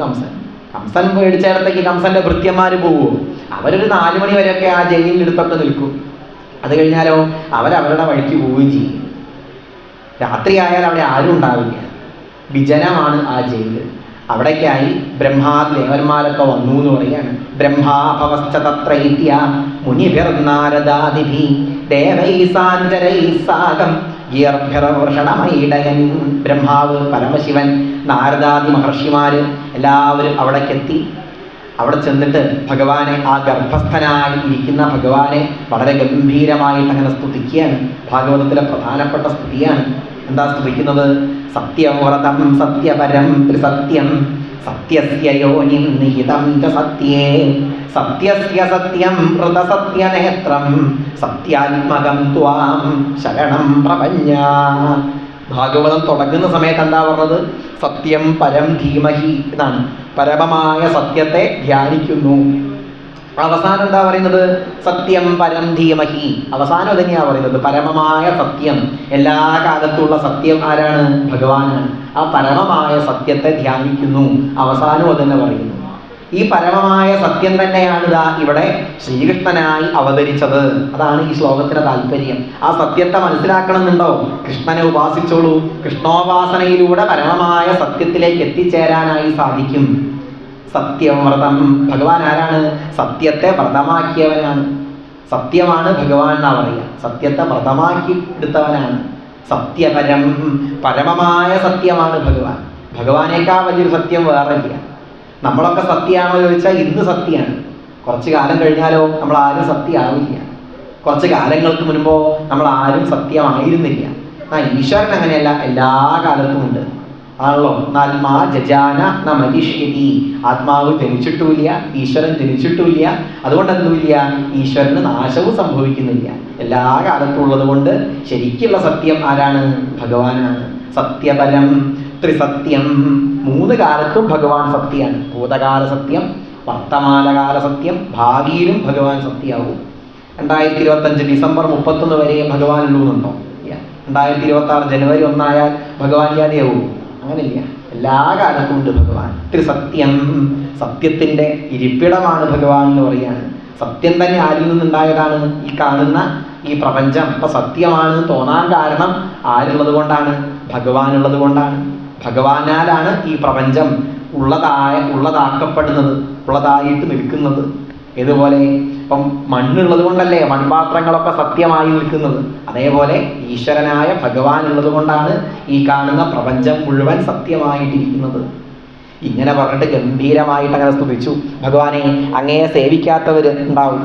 കംസൻ പേടിച്ചേടത്തേക്ക് കംസന്റെ ഭൃത്യന്മാർ പോവുമോ? അവരൊരു 4 മണി വരെയൊക്കെ ആ ജയിലിനടുത്തൊക്കെ നിൽക്കും. അത് കഴിഞ്ഞാലോ അവരവരുടെ വഴിക്ക് പോവുകയും ചെയ്യും. രാത്രിയായാൽ അവിടെ ആരും ഉണ്ടാവില്ല. വിജനമാണ് ആ ജയില്. അവിടേക്കായി ബ്രഹ്മാദി ദേവന്മാരൊക്കെ വന്നു എന്ന് പറയാണ്. ബ്രഹ്മാഭവശ്ച തത്രൈത്യ മുനിഭിർനാരദാദിഭി ദേവൈസാഞ്ചരൈസാകം ഗീർഭിർവൃഷണമൈടയൻ. ബ്രഹ്മാവ്, പരമശിവൻ, നാരദാദി മഹർഷിമാര് എല്ലാവരും അവിടേക്കെത്തി. അവിടെ ചെന്നിട്ട് ഭഗവാനെ, ആ ഗർഭസ്ഥനായി ഇരിക്കുന്ന ഭഗവാനെ വളരെ ഗംഭീരമായിട്ട് അങ്ങനെ സ്തുതിക്കുകയാണ്. ഭാഗവതത്തിലെ പ്രധാനപ്പെട്ട സ്തുതിയാണ്. എന്താ സ്തുതിക്കുന്നത്? സത്യവ്രതം സത്യപരം ത്രിസത്യം സത്യസ്യ യോനിം നിഹിതം ച സത്യേ സത്യസ്യ സത്യം ഋതസത്യനേത്രം സത്യാത്മകം ത്വാം ശരണം പ്രപഞ്ഞ. ഭാഗവതം തുടങ്ങുന്ന സമയത്ത് എന്താ പറഞ്ഞത്? സത്യം പരം ധീമഹി എന്നാണ്. പരമമായ സത്യത്തെ ധ്യാനിക്കുന്നു. അവസാനം എന്താ പറയുന്നത്? സത്യം പരം ധീമഹി. അവസാനം തന്നെയാ പറയുന്നത് പരമമായ സത്യം. എല്ലാ കാലത്തുള്ള സത്യം ആരാണ്? ഭഗവാനാണ്. ആ പരമമായ സത്യത്തെ ധ്യാനിക്കുന്നു. അവസാനവും അതന്നെ പറയുന്നു. ഈ പരമമായ സത്യം തന്നെയാണ് ഇതാ ഇവിടെ ശ്രീകൃഷ്ണനായി അവതരിച്ചത്. അതാണ് ഈ ശ്ലോകത്തിന്റെ താല്പര്യം. ആ സത്യത്തെ മനസ്സിലാക്കണമെന്നുണ്ടോ? കൃഷ്ണനെ ഉപാസിച്ചോളൂ. കൃഷ്ണോപാസനയിലൂടെ പരമമായ സത്യത്തിലേക്ക് എത്തിച്ചേരാനായി സാധിക്കും. സത്യവ്രതം. ഭഗവാൻ ആരാണ്? സത്യത്തെ വ്രതമാക്കിയവനാണ്. സത്യമാണ് ഭഗവാൻ എന്നാ പറയുക. സത്യത്തെ വ്രതമാക്കി എടുത്തവനാണ്. സത്യപരം, പരമമായ സത്യമാണ് ഭഗവാൻ. ഭഗവാനേക്കാൾ വലിയൊരു സത്യം വേറെ ഇല്ല. നമ്മളൊക്കെ സത്യമാണോ ചോദിച്ചാൽ ഇന്ന് സത്യമാണ്. കുറച്ച് കാലം കഴിഞ്ഞാലോ നമ്മൾ ആരും സത്യമാവില്ല. കുറച്ച് കാലങ്ങൾക്ക് മുൻപോ നമ്മൾ ആരും സത്യമായിരുന്നില്ല. ഈശ്വരൻ അങ്ങനെയല്ല, എല്ലാ കാലത്തും ഉണ്ട് ആണല്ലോ. നാൽമാ ജജാന ന മനുഷ്യതി, ആത്മാവ് ജനിച്ചിട്ടുമില്ല, ഈശ്വരൻ ജനിച്ചിട്ടുമില്ല. അതുകൊണ്ട് എന്തുമില്ല, ഈശ്വരന് നാശവും സംഭവിക്കുന്നില്ല. എല്ലാ കാലത്തും ഉള്ളത് കൊണ്ട് ശരിക്കുള്ള സത്യം ആരാണ്? ഭഗവാനാണ്. സത്യപരം ത്രിസത്യം, 3 കാലത്തും ഭഗവാൻ സത്യമാണ്. ഭൂതകാല സത്യം, വർത്തമാനകാല സത്യം, ഭാവിയിലും ഭഗവാൻ സത്യമാവും. 2025 ഡിസംബർ 31 വരെ ഭഗവാൻ ഉള്ളൂന്നുണ്ടോ? 2026 ജനുവരി 1 ആയാൽ ഭഗവാൻ ഇല്ലാതെയാവും? അങ്ങനെയില്ല. എല്ലാ കാലത്തും ഉണ്ട് ഭഗവാൻ. ത്രിസത്യം, സത്യത്തിന്റെ ഇരിപ്പിടമാണ് ഭഗവാൻ എന്ന് പറയാണ്. സത്യം തന്നെ ആരിൽ നിന്നുണ്ടായതാണ്? ഈ കാണുന്ന ഈ പ്രപഞ്ചം ഇപ്പൊ സത്യമാണ് തോന്നാൻ കാരണം ആരുള്ളത് കൊണ്ടാണ്? ഭഗവാനുള്ളത് കൊണ്ടാണ്. ഭഗവാനാലാണ് ഈ പ്രപഞ്ചം ഉള്ളതാക്കപ്പെടുന്നത്, ഉള്ളതായിട്ട് നിൽക്കുന്നത്. ഇതുപോലെ ഇപ്പം മണ്ണുള്ളത് കൊണ്ടല്ലേ മൺപാത്രങ്ങളൊക്കെ സത്യമായി നിൽക്കുന്നത്. അതേപോലെ ഈശ്വരനായ ഭഗവാൻ ഉള്ളത് കൊണ്ടാണ് ഈ കാണുന്ന പ്രപഞ്ചം മുഴുവൻ സത്യമായിട്ടിരിക്കുന്നത്. ഇങ്ങനെ പറഞ്ഞിട്ട് ഗംഭീരമായിട്ട് അങ്ങനെ സ്തുതിച്ചു. ഭഗവാനെ അങ്ങയെ സേവിക്കാത്തവർ ഉണ്ടാവും.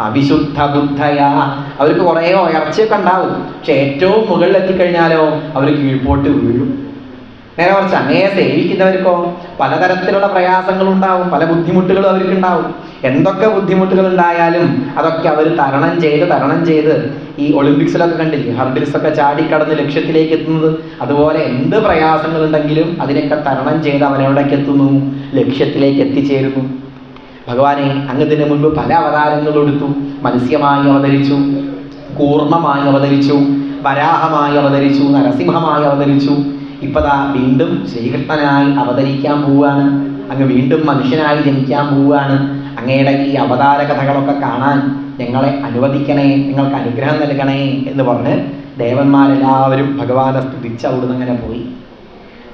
അവിശുദ്ധ ബുദ്ധയ, അവർക്ക് കുറേ ഉയർച്ചയൊക്കെ ഉണ്ടാവും. പക്ഷെ ഏറ്റവും മുകളിൽ എത്തിക്കഴിഞ്ഞാലോ അവർ കീഴ്പോട്ട് വീഴും. നേരെ കുറച്ച് അങ്ങയെ സേവിക്കുന്നവർക്കോ പലതരത്തിലുള്ള പ്രയാസങ്ങളുണ്ടാവും, പല ബുദ്ധിമുട്ടുകളും അവർക്കുണ്ടാവും. എന്തൊക്കെ ബുദ്ധിമുട്ടുകൾ ഉണ്ടായാലും അതൊക്കെ അവർ തരണം ചെയ്ത് ഈ ഒളിമ്പിക്സിലൊക്കെ കണ്ടില്ലേ, ഹർഡിൽസൊക്കെ ചാടിക്കടന്ന് ലക്ഷ്യത്തിലേക്ക് എത്തുന്നത്. അതുപോലെ എന്ത് പ്രയാസങ്ങളുണ്ടെങ്കിലും അതിനൊക്കെ തരണം ചെയ്ത് അവനെവിടേക്ക് എത്തുന്നു? ലക്ഷ്യത്തിലേക്ക് എത്തിച്ചേരുന്നു. ഭഗവാനെ അങ്ങ് ഇതിനു മുൻപ് പല അവതാരങ്ങളും എടുത്തു. മത്സ്യമായി അവതരിച്ചു, കൂർമ്മമായി അവതരിച്ചു, വരാഹമായി അവതരിച്ചു, നരസിംഹമായി അവതരിച്ചു. ഇപ്പതാ വീണ്ടും ശ്രീകൃഷ്ണനായി അവതരിക്കാൻ പോവുകയാണ്. അങ്ങ് വീണ്ടും മനുഷ്യനായി ജനിക്കാൻ പോവുകയാണ്. അങ്ങയുടെ ഈ അവതാര കഥകളൊക്കെ കാണാൻ ഞങ്ങളെ അനുവദിക്കണേ, നിങ്ങൾക്ക് അനുഗ്രഹം നൽകണേ എന്ന് പറഞ്ഞ് ദേവന്മാരെല്ലാവരും ഭഗവാനെ സ്തുതിച്ച് അവിടുന്ന് അങ്ങനെ പോയി.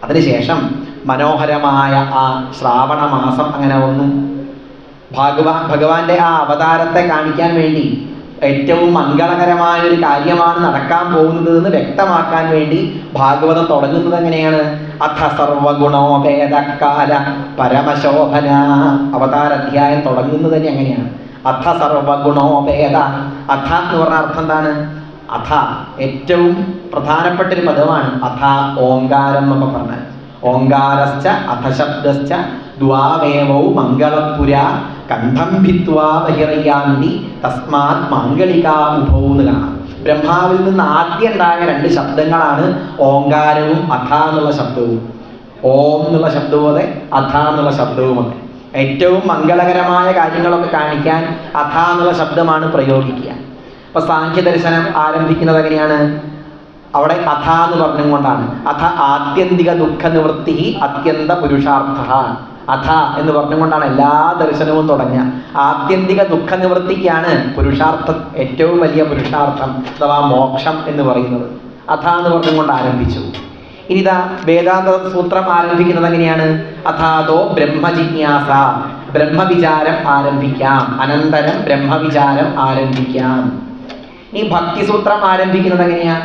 അതിനുശേഷം മനോഹരമായ ആ ശ്രാവണ മാസം അങ്ങനെ വന്നു. ഭഗവാന്റെ ആ അവതാരത്തെ കാണിക്കാൻ വേണ്ടി ഏറ്റവും മംഗളകരമായ ഒരു കാര്യമാണ് നടക്കാൻ പോകുന്നത് എന്ന് വ്യക്തമാക്കാൻ വേണ്ടി ഭാഗവതം തുടങ്ങുന്നത് എങ്ങനെയാണ്? അഥ സർവഗുണോപേദകാല പരമശോഭന. അവതാരാധ്യായം തുടങ്ങുന്നത് തന്നെ എങ്ങനെയാണ്? അഥ സർവഗുണോപേദ. അഥ എന്ന് പറഞ്ഞ അർത്ഥം എന്താണ്? അഥ ഏറ്റവും പ്രധാനപ്പെട്ട ഒരു പദമാണ്. അഥ ഓങ്കാരം എന്നൊക്കെ പറഞ്ഞാൽ ഓങ്കാരശ്ച അഥശബ്ദശ്ച ദ്വാവേവൗ മംഗളപുര കണ്ഠം ഭിത്വാ ബഹിർയാന്തി തസ്മാത് മാംഗളികാ ഉഭൗ എന്ന് കാണാം. ബ്രഹ്മാവിൽ നിന്ന് ആദ്യം ഉണ്ടായ 2 ശബ്ദങ്ങളാണ് ഓങ്കാരവും അഥ എന്നുള്ള ശബ്ദവും. ഓം എന്നുള്ള ശബ്ദവും അതെ, അഥ എന്നുള്ള ശബ്ദവും അതെ. ഏറ്റവും മംഗളകരമായ കാര്യങ്ങളൊക്കെ കാണിക്കാൻ അഥ എന്നുള്ള ശബ്ദമാണ് പ്രയോഗിക്കുക. അപ്പൊ സാഖ്യദർശനം ആരംഭിക്കുന്നത് എങ്ങനെയാണ്? അവിടെ അഥ എന്ന് പറഞ്ഞുകൊണ്ടാണ്. അഥ ആത്യന്തിക ദുഃഖ നിവൃത്തി അത്യന്ത പുരുഷാർത്ഥ. അഥ എന്ന് പറഞ്ഞുകൊണ്ടാണ് എല്ലാ ദർശനവും തുടങ്ങുക. ആത്യന്തിക ദുഃഖ നിവൃത്തിക്കാണ് പുരുഷാർത്ഥം, ഏറ്റവും വലിയ പുരുഷാർത്ഥം അഥവാ മോക്ഷം എന്ന് പറയുന്നത്. അഥ എന്ന് പറഞ്ഞുകൊണ്ട് ആരംഭിച്ചു. ഇനിതാ വേദാന്ത സൂത്രം ആരംഭിക്കുന്നത് എങ്ങനെയാണ്? അഥാതോ ബ്രഹ്മജിജ്ഞാസ, ബ്രഹ്മവിചാരം ആരംഭിക്കാം. അനന്തരം ബ്രഹ്മവിചാരം ആരംഭിക്കാം. ഈ ഭക്തിസൂത്രം ആരംഭിക്കുന്നത് എങ്ങനെയാ?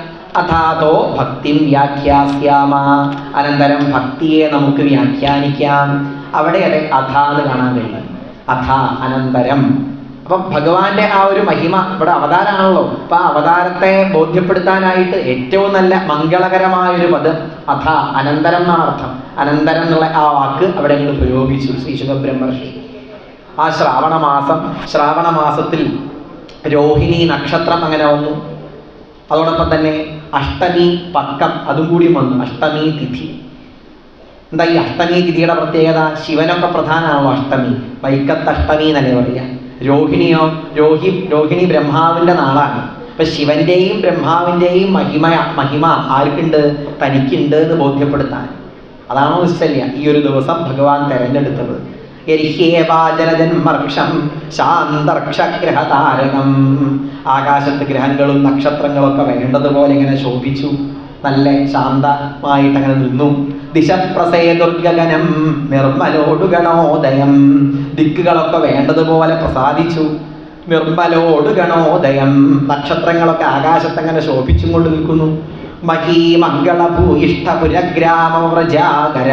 അഥാതോ ഭക്തിം വ്യാഖ്യാസ്യാമ, അനന്തരം ഭക്തിയെ നമുക്ക് വ്യാഖ്യാനിക്കാം. അവിടെ അതെ അഥ എന്ന് കാണാൻ കഴിയും. അഥ അനന്തരം. അപ്പം ഭഗവാന്റെ ആ ഒരു മഹിമ ഇവിടെ അവതാരമാണല്ലോ. അപ്പൊ ആ അവതാരത്തെ ബോധ്യപ്പെടുത്താനായിട്ട് ഏറ്റവും നല്ല മംഗളകരമായ ഒരു പദം അഥ, അനന്തരം എന്നാണ് അർത്ഥം. അനന്തരം എന്നുള്ള ആ വാക്ക് അവിടെ നിങ്ങൾ പ്രയോഗിച്ചു ശ്രീ ശുഖബ്രഹ്മർഷി. ആ ശ്രാവണ മാസത്തിൽ രോഹിണി നക്ഷത്രം അങ്ങനെ വന്നു. അതോടൊപ്പം തന്നെ അഷ്ടമി പക്കം അതും കൂടി വന്നു. അഷ്ടമി തിഥി. എന്താ ഈ അഷ്ടമി തിഥിയുടെ പ്രത്യേകത? ശിവനൊക്കെ പ്രധാനമാണല്ലോ അഷ്ടമി. വൈക്കത്ത് അഷ്ടമി എന്നല്ലേ പറയുക. രോഹിണിയോ? രോഹിണി ബ്രഹ്മാവിന്റെ നാളാണ്. അപ്പൊ ശിവന്റെയും ബ്രഹ്മാവിന്റെയും മഹിമ ആർക്കുണ്ട്? തനിക്കുണ്ട് എന്ന് ബോധ്യപ്പെടുത്താൻ. അതാണോ നിശ്ചല്യ ഈ ഒരു ദിവസം ഭഗവാൻ തെരഞ്ഞെടുത്തത്. ശാന്തർക്ഷഗ്രഹതാരകം. ആകാശത്ത് ഗ്രഹങ്ങളും നക്ഷത്രങ്ങളൊക്കെ വേണ്ടതുപോലെ ഇങ്ങനെ ശോഭിച്ചു. നല്ല ശാന്തമായിട്ട് അങ്ങനെ നിന്നു. ദിശപ്രസേതുർഗഗനം നിർമ്മലോടുഗണോദയം. ദിക്കുകളൊക്കെ വേണ്ടതുപോലെ പ്രസാദിച്ചു. നിർമ്മലോടുഗണോദയം. നക്ഷത്രങ്ങളൊക്കെ ആകാശത്തങ്ങനെ ശോഭിച്ചും കൊണ്ട് നിൽക്കുന്നു. മഹീമംഗളഭൂയിഷ്ഠപുരഗ്രാമവ്രജാകര.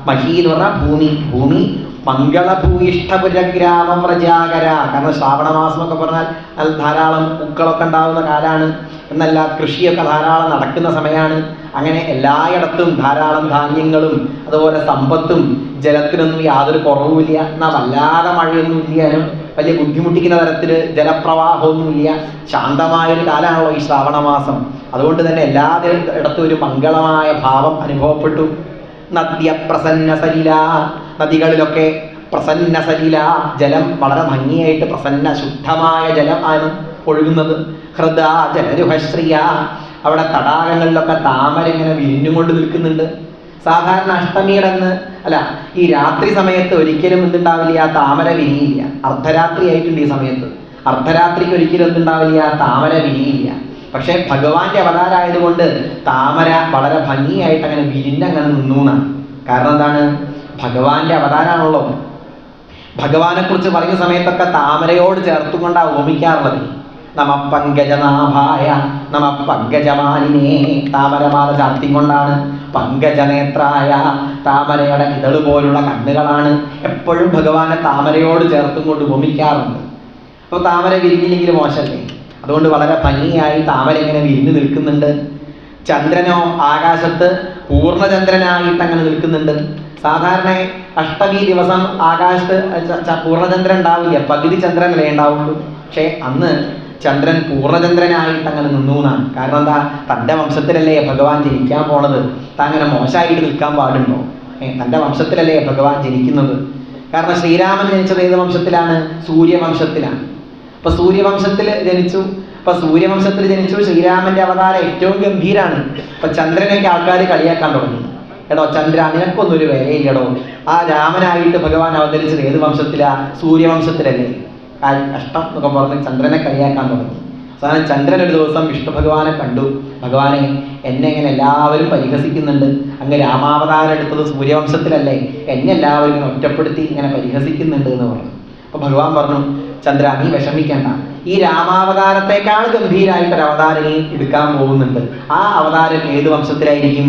മഹി എന്ന് പറഞ്ഞാൽ ഭൂമി. ഭൂമി മംഗളഭൂയിഷ്ഠപുരഗ്രാമ പ്രജാകര. കാരണം ശ്രാവണമാസം ഒക്കെ പറഞ്ഞാൽ അത് ധാരാളം പൂക്കളൊക്കെ ഉണ്ടാവുന്ന കാലാണ് എന്നല്ല, കൃഷിയൊക്കെ ധാരാളം നടക്കുന്ന സമയമാണ്. അങ്ങനെ എല്ലായിടത്തും ധാരാളം ധാന്യങ്ങളും അതുപോലെ സമ്പത്തും, ജലത്തിനൊന്നും യാതൊരു കുറവുമില്ല. എന്നാൽ വല്ലാതെ മഴയൊന്നും ഇല്ലാനും വലിയ ബുദ്ധിമുട്ടിക്കുന്ന തരത്തിൽ ജലപ്രവാഹമൊന്നുമില്ല. ശാന്തമായൊരു കാലമാണല്ലോ ഈ ശ്രാവണമാസം. അതുകൊണ്ട് തന്നെ എല്ലാ ഇടത്തും ഒരു മംഗളമായ ഭാവം അനുഭവപ്പെട്ടു. നദ്യ പ്രസന്ന സലില, നദികളിലൊക്കെ പ്രസന്ന സലില, ജലം വളരെ ഭംഗിയായിട്ട് പ്രസന്ന ശുദ്ധമായ ജലം ആണ് ഒഴുകുന്നത്. ഹൃദ ജലരുഹശ്രിയ, അവിടെ തടാകങ്ങളിലൊക്കെ താമര ഇങ്ങനെ വിരിഞ്ഞുകൊണ്ട് നിൽക്കുന്നുണ്ട്. സാധാരണ അഷ്ടമിയുടെ അന്ന് അല്ല, ഈ രാത്രി സമയത്ത് ഒരിക്കലും എന്തുണ്ടാവില്ല, താമര വിരിയില്ല. അർദ്ധരാത്രി ആയിട്ടുണ്ട് ഈ സമയത്ത്. അർദ്ധരാത്രിക്ക് ഒരിക്കലും എന്തുണ്ടാവില്ല, താമര വിരിയില്ല. പക്ഷെ ഭഗവാന്റെ അവതാരമായതുകൊണ്ട് താമര വളരെ ഭംഗിയായിട്ട് അങ്ങനെ വിരിഞ്ഞങ്ങനെ നിന്നു എന്നാണ്. കാരണം എന്താണ്? ഭഗവാന്റെ അവതാരമാണല്ലോ. ഭഗവാനെ കുറിച്ച് പറയുന്ന സമയത്തൊക്കെ താമരയോട് ചേർത്തുകൊണ്ടാണ് ഓമിക്കാറുള്ളത്. നമ പങ്കജനാഭായ നമ പങ്കജമാലിനേ, താമരമാല ചാർത്തിക്കൊണ്ടാണ്. പങ്കജനേത്രായ, താമരയുടെ ഇതള് പോലുള്ള കണ്ണുകളാണ്. എപ്പോഴും ഭഗവാനെ താമരയോട് ചേർത്തും കൊണ്ട് ഓമിക്കാറുണ്ട്. അപ്പോൾ താമര വിരിഞ്ഞില്ലെങ്കിൽ മോശമല്ലേ? അതുകൊണ്ട് വളരെ ഭംഗിയായി താമര ഇങ്ങനെ വിരിഞ്ഞു നിൽക്കുന്നുണ്ട്. ചന്ദ്രനോ ആകാശത്ത് പൂർണ്ണചന്ദ്രനായിട്ട് അങ്ങനെ നിൽക്കുന്നുണ്ട്. സാധാരണ അഷ്ടമി ദിവസം ആകാശത്ത് പൂർണ്ണചന്ദ്രൻ ഉണ്ടാവില്ല, പകുതി ചന്ദ്രനല്ലേ ഉണ്ടാവുള്ളൂ. പക്ഷെ അന്ന് ചന്ദ്രൻ പൂർണ്ണചന്ദ്രനായിട്ട് അങ്ങനെ നിന്നു എന്നാണ്. കാരണം എന്താ? തൻ്റെ വംശത്തിലല്ലേ ഭഗവാൻ ജനിക്കാൻ പോണത്. അങ്ങനെ മോശമായിട്ട് നിൽക്കാൻ പാടുണ്ടോ? തൻ്റെ വംശത്തിലല്ലേ ഭഗവാൻ ജനിക്കുന്നത്. കാരണം ശ്രീരാമൻ ജനിച്ചത് ഏത് വംശത്തിലാണ്? സൂര്യവംശത്തിലാണ്. അപ്പൊ സൂര്യവംശത്തിൽ ജനിച്ചു. അപ്പൊ സൂര്യവംശത്തിൽ ജനിച്ചു. ശ്രീരാമന്റെ അവതാരം ഏറ്റവും ഗംഭീരാണ്. അപ്പൊ ചന്ദ്രനൊക്കെ ആൾക്കാർ കളിയാക്കാൻ തുടങ്ങി. എടോ ചന്ദ്ര, നിനക്കൊന്നും ഒരു വിലയില്ലടോ. ആ രാമനായിട്ട് ഭഗവാൻ അവതരിച്ചത് ഏത് വംശത്തിലാ? സൂര്യവംശത്തിലല്ലേ. അഷ്ടം എന്നൊക്കെ പറഞ്ഞ് ചന്ദ്രനെ കളിയാക്കാൻ തുടങ്ങി. സാധാരണ ചന്ദ്രൻ ഒരു ദിവസം വിഷ്ണു ഭഗവാനെ കണ്ടു. ഭഗവാനെ, എന്നെ ഇങ്ങനെ എല്ലാവരും പരിഹസിക്കുന്നുണ്ട്. അങ്ങ് രാമാവതാരം എടുത്തത് സൂര്യവംശത്തിലല്ലേ, എന്നെ എല്ലാവരും ഇങ്ങനെ ഒറ്റപ്പെടുത്തി ഇങ്ങനെ പരിഹസിക്കുന്നുണ്ട് എന്ന് പറഞ്ഞു. അപ്പൊ ഭഗവാൻ പറഞ്ഞു, ചന്ദ്ര, നീ വിഷമിക്കേണ്ട. ഈ രാമാവതാരത്തെക്കാൾ ഗംഭീരായിട്ടൊരു അവതാരം എടുക്കാൻ പോകുന്നുണ്ട്. ആ അവതാരം ഏത് വംശത്തിലായിരിക്കും?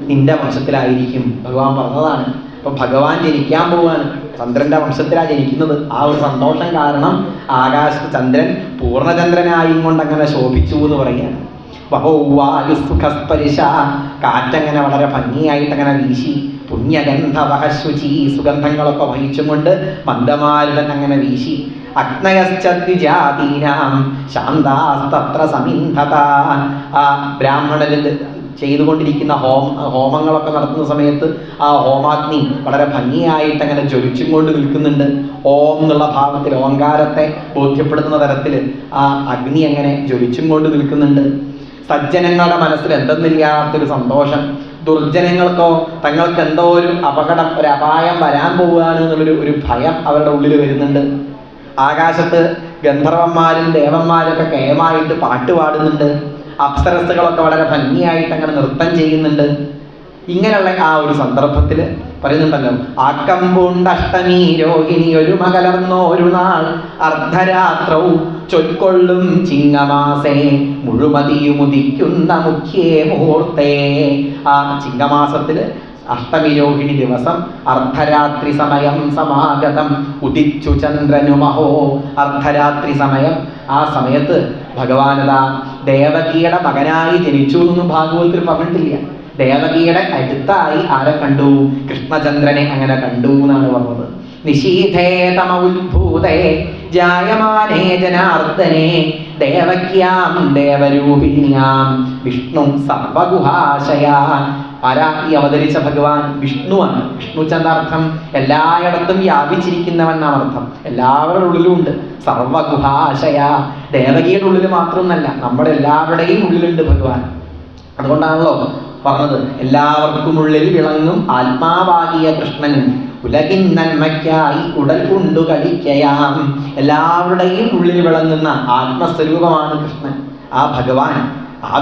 നിന്റെ വംശത്തിലായിരിക്കും. ഭഗവാൻ പറഞ്ഞതാണ്. അപ്പൊ ഭഗവാൻ ജനിക്കാൻ പോവാണ്, ചന്ദ്രന്റെ വംശത്തിലാണ് ജനിക്കുന്നത്. ആ ഒരു സന്തോഷം കാരണം ആകാശത്ത് ചന്ദ്രൻ പൂർണ്ണചന്ദ്രനായും കൊണ്ട് അങ്ങനെ ശോഭിച്ചു എന്ന് പറയുകയാണ്. ബഹുവായുസുഖസ്പരിശ, കാറ്റങ്ങനെ വളരെ ഭംഗിയായിട്ട് അങ്ങനെ വീശി. പുണ്യഗന്ധവഹശുചി, സുഗന്ധങ്ങളൊക്കെ വഹിച്ചും കൊണ്ട് മന്ദമാരുതൻ അങ്ങനെ വീശി. അഗ്നയശ്ചദ്വിജാതീനാം ശാന്താസ്തത്ര സമിന്ധത, ആ ബ്രാഹ്മണരിൽ ചെയ്തുകൊണ്ടിരിക്കുന്ന ഹോമങ്ങളൊക്കെ നടത്തുന്ന സമയത്ത് ആ ഹോമാഗ്നി വളരെ ഭംഗിയായിട്ട് അങ്ങനെ ജ്വലിച്ചും കൊണ്ട് നിൽക്കുന്നുണ്ട്. ഓം എന്നുള്ള ഭാവത്തിൽ ഓങ്കാരത്തെ ബോധ്യപ്പെടുത്തുന്ന തരത്തിൽ ആ അഗ്നി അങ്ങനെ ജ്വലിച്ചും കൊണ്ട് നിൽക്കുന്നുണ്ട്. സജ്ജനങ്ങളുടെ മനസ്സിൽ എന്തെന്നില്ലാത്തൊരു സന്തോഷം. ദുർജനങ്ങൾക്കോ തങ്ങൾക്ക് എന്തോ ഒരു അപകടം, ഒരു അപായം വരാൻ പോവുകയാണ് എന്നുള്ളൊരു ഭയം അവരുടെ ഉള്ളിൽ വരുന്നുണ്ട്. ആകാശത്ത് ഗന്ധർവന്മാരും ദേവന്മാരും ഒക്കെ കേമായിട്ട് പാട്ട് പാടുന്നുണ്ട്. അപ്സരസ്സുകളൊക്കെ വളരെ ഭംഗിയായിട്ട് അങ്ങനെ നൃത്തം ചെയ്യുന്നുണ്ട്. ഇങ്ങനെയുള്ള ആ ഒരു സന്ദർഭത്തിൽ പറയുന്നുണ്ടല്ലോ, ആക്കമ്പുണ്ട് അഷ്ടമി രോഹിണി ഒരു മകലർന്നൊരു നാൾ അർദ്ധരാത്രവും ചൊൽക്കൊള്ളും ചിങ്ങമാസേ മുഴുമതിയുമുദിക്കുന്ന മുഖ്യേ മുഹൂർത്തേ. ആ ചിങ്ങമാസത്തിൽ അഷ്ടമി രോഹിണി ദിവസം അർദ്ധരാത്രി സമയം സമാഗതം ഉദിച്ചു ചന്ദ്രനുമഹോ. അർദ്ധരാത്രി സമയം, ആ സമയത്ത് ഭഗവാനതാ ദേവകിയുടെ മകനായി ജനിച്ചു എന്നൊന്നും ഭാഗവതത്തിൽ പറഞ്ഞിട്ടില്ല. ദേവകിയുടെ അടുത്തായി ആരെ കണ്ടു? കൃഷ്ണചന്ദ്രനെ അങ്ങനെ കണ്ടു എന്നാണ് പറഞ്ഞത്. നിശീഥേ തമ ഉത്ഭൂതേ ജായമാനേ ജനാർദ്ദനേ ദേവക്യാം ദേവരൂപിണ്യാം വിഷ്ണു സർവഗുഹാശയാ. ആരാ ഈ അവതരിച്ച ഭഗവാൻ? വിഷ്ണുവാണ്. വിഷ്ണു ചെന്നർത്ഥം എല്ലായിടത്തും വ്യാപിച്ചിരിക്കുന്നവൻ എന്നാണ് അർത്ഥം. എല്ലാവരുടെ ഉള്ളിലും ഉണ്ട്. സർവഗുഹാശയ, ദേവകിയുടെ ഉള്ളിൽ മാത്രമൊന്നല്ല, നമ്മുടെ എല്ലാവരുടെയും ഉള്ളിലുണ്ട് ഭഗവാൻ. അതുകൊണ്ടാണല്ലോ പറഞ്ഞത്, എല്ലാവർക്കും ഉള്ളിൽ വിളങ്ങും ആത്മാവാകിയ കൃഷ്ണൻ ഉലകിൻ നന്മയ്ക്കായി ഉടൽ കൊണ്ടു കളിക്കയാം. എല്ലാവരുടെയും ഉള്ളിൽ വിളങ്ങുന്ന ആത്മസ്വരൂപമാണ് കൃഷ്ണൻ. ആ ഭഗവാൻ ആ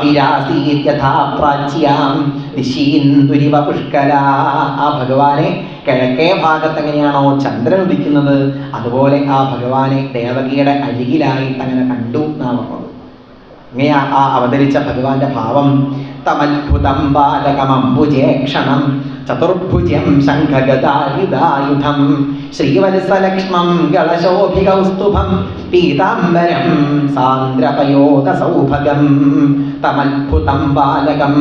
ഭഗവാനെ കിഴക്കേ ഭാഗത്ത് എങ്ങനെയാണോ ചന്ദ്രൻ ഉദിക്കുന്നത്, അതുപോലെ ആ ഭഗവാനെ ദേവകിയുടെ അരികിലായിട്ട് അങ്ങനെ കണ്ടു എന്നാണ് പറഞ്ഞത്. ഇങ്ങനെയാ ആ അവതരിച്ച ഭഗവാന്റെ ഭാവം. തമത്ഭുതം ബാലകമംബുജേക്ഷണം ചതുർഭുജം ശംഖഗദായുധായുധം ശ്രീവത്സലക്ഷ്മം ഗളശോഭികൗസ്തുഭം പീതാംബരം സാന്ദ്രപയോധസൗഭഗം തമത്ഭുതം ബാലകം.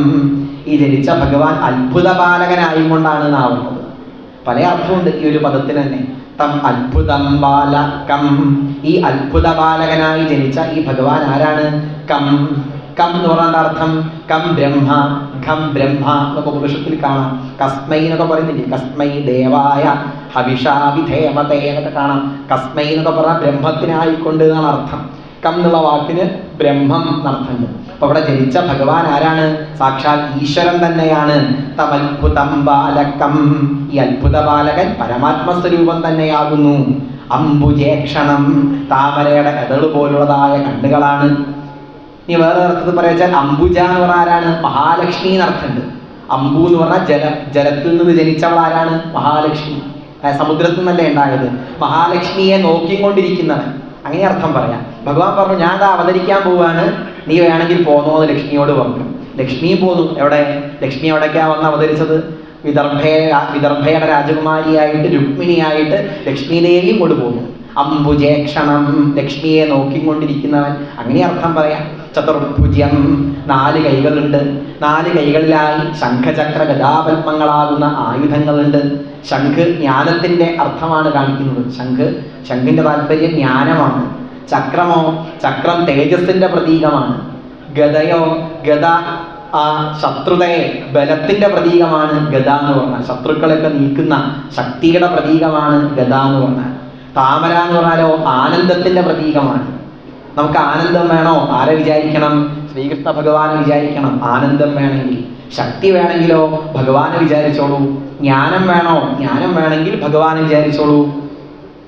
ഈ ജനിച്ച ഭഗവാൻ അത്ഭുത ബാലകനായും കൊണ്ടാണ് നാവുന്നത്. പല അർത്ഥമുണ്ട് ഈ ഒരു പദത്തിന് തന്നെ. തം അത്ഭുതം ബാലകം, ഈ അത്ഭുത ബാലകനായി ജനിച്ച ഈ ഭഗവാൻ ആരാണ്? കം, കം എന്ന് പറഞ്ഞ അർത്ഥം കം ബ്രഹ്മ, ഖം ബ്രഹ്മ എന്നൊക്കെ ഉപനിഷത്തിൽ കാണാം. കസ്മൈ എന്നൊക്കെ പറയുന്നില്ലേ, കസ്മൈ ദേവായ ഹവിഷാവിധേമതേ എന്നൊക്കെ കാണാം. കസ്മൈ എന്നൊക്കെ പറഞ്ഞാൽ ബ്രഹ്മത്തിനായിക്കൊണ്ട് എന്നാണ് അർത്ഥം. കം എന്നുള്ള വാക്കിന് ബ്രഹ്മം എന്നർത്ഥമുണ്ട്. അപ്പൊ അവിടെ ജനിച്ച ഭഗവാൻ ആരാണ്? സാക്ഷാൽ ഈശ്വരൻ തന്നെയാണ്. തമത്ഭുതം ബാലകം, ഈ അത്ഭുത ബാലകൻ പരമാത്മസ്വരൂപം തന്നെയാകുന്നു. അംബുജേക്ഷണം, താമരയുടെ കതള് പോലുള്ളതായ കണ്ണുകളാണ്. ഇനി വേറെ അർത്ഥത്തിൽ പറയാച്ചാൽ അംബുജ എന്ന് പറഞ്ഞാൽ ആരാണ്? മഹാലക്ഷ്മി എന്നർത്ഥമുണ്ട്. അംബു എന്ന് പറഞ്ഞാൽ ജലത്തിൽ നിന്ന് ജനിച്ചവൾ ആരാണ്? മഹാലക്ഷ്മി. സമുദ്രത്തിൽ നിന്നല്ലേ ഉണ്ടായത്. മഹാലക്ഷ്മിയെ നോക്കിക്കൊണ്ടിരിക്കുന്നവൻ, അങ്ങനെ അർത്ഥം പറയാം. ഭഗവാൻ പറഞ്ഞു, ഞാൻ അത് അവതരിക്കാൻ പോവാണ്, നീ വേണമെങ്കിൽ പോന്നോ എന്ന് ലക്ഷ്മിയോട് പറഞ്ഞു. ലക്ഷ്മിയും പോന്നു. എവിടെ? ലക്ഷ്മി എവിടേക്കാ വന്ന് അവതരിച്ചത്? വിദർഭയുടെ രാജകുമാരിയായിട്ട്, രുക്മിണിയായിട്ട് ലക്ഷ്മി ദേവിയും കൊണ്ടുപോകുന്നു. അംബുജേക്ഷണം, ലക്ഷ്മിയെ നോക്കിക്കൊണ്ടിരിക്കുന്നവൻ, അങ്ങനെ അർത്ഥം പറയാം. ചതുർഭുജം, 4 കൈകളുണ്ട്. 4 കൈകളിലായി ശംഖചക്ര ഗദാപത്മങ്ങളാകുന്ന ആയുധങ്ങളുണ്ട്. ശംഖ് ജ്ഞാനത്തിന്റെ അർത്ഥമാണ് കാണിക്കുന്നത്. ശംഖിന്റെ താല്പര്യം ജ്ഞാനമാണ്. ചക്രമോ, ചക്രം തേജസ്സിന്റെ പ്രതീകമാണ്. ഗദയോ, ഗദ ആ ശത്രുതയെ, ബലത്തിന്റെ പ്രതീകമാണ് ഗദ എന്ന് പറഞ്ഞാൽ. ശത്രുക്കളൊക്കെ നീക്കുന്ന ശക്തിയുടെ പ്രതീകമാണ് ഗദ എന്ന് പറഞ്ഞാൽ. താമര എന്ന് പറഞ്ഞാലോ ആനന്ദത്തിന്റെ പ്രതീകമാണ്. നമുക്ക് ആനന്ദം വേണോ? ആരെ വിചാരിക്കണം? ശ്രീകൃഷ്ണ ഭഗവാനെ വിചാരിക്കണം. ആനന്ദം വേണമെങ്കിൽ. ശക്തി വേണമെങ്കിലോ ഭഗവാനെ വിചാരിച്ചോളൂ. ജ്ഞാനം വേണോ? ജ്ഞാനം വേണമെങ്കിൽ ഭഗവാനെ വിചാരിച്ചോളൂ.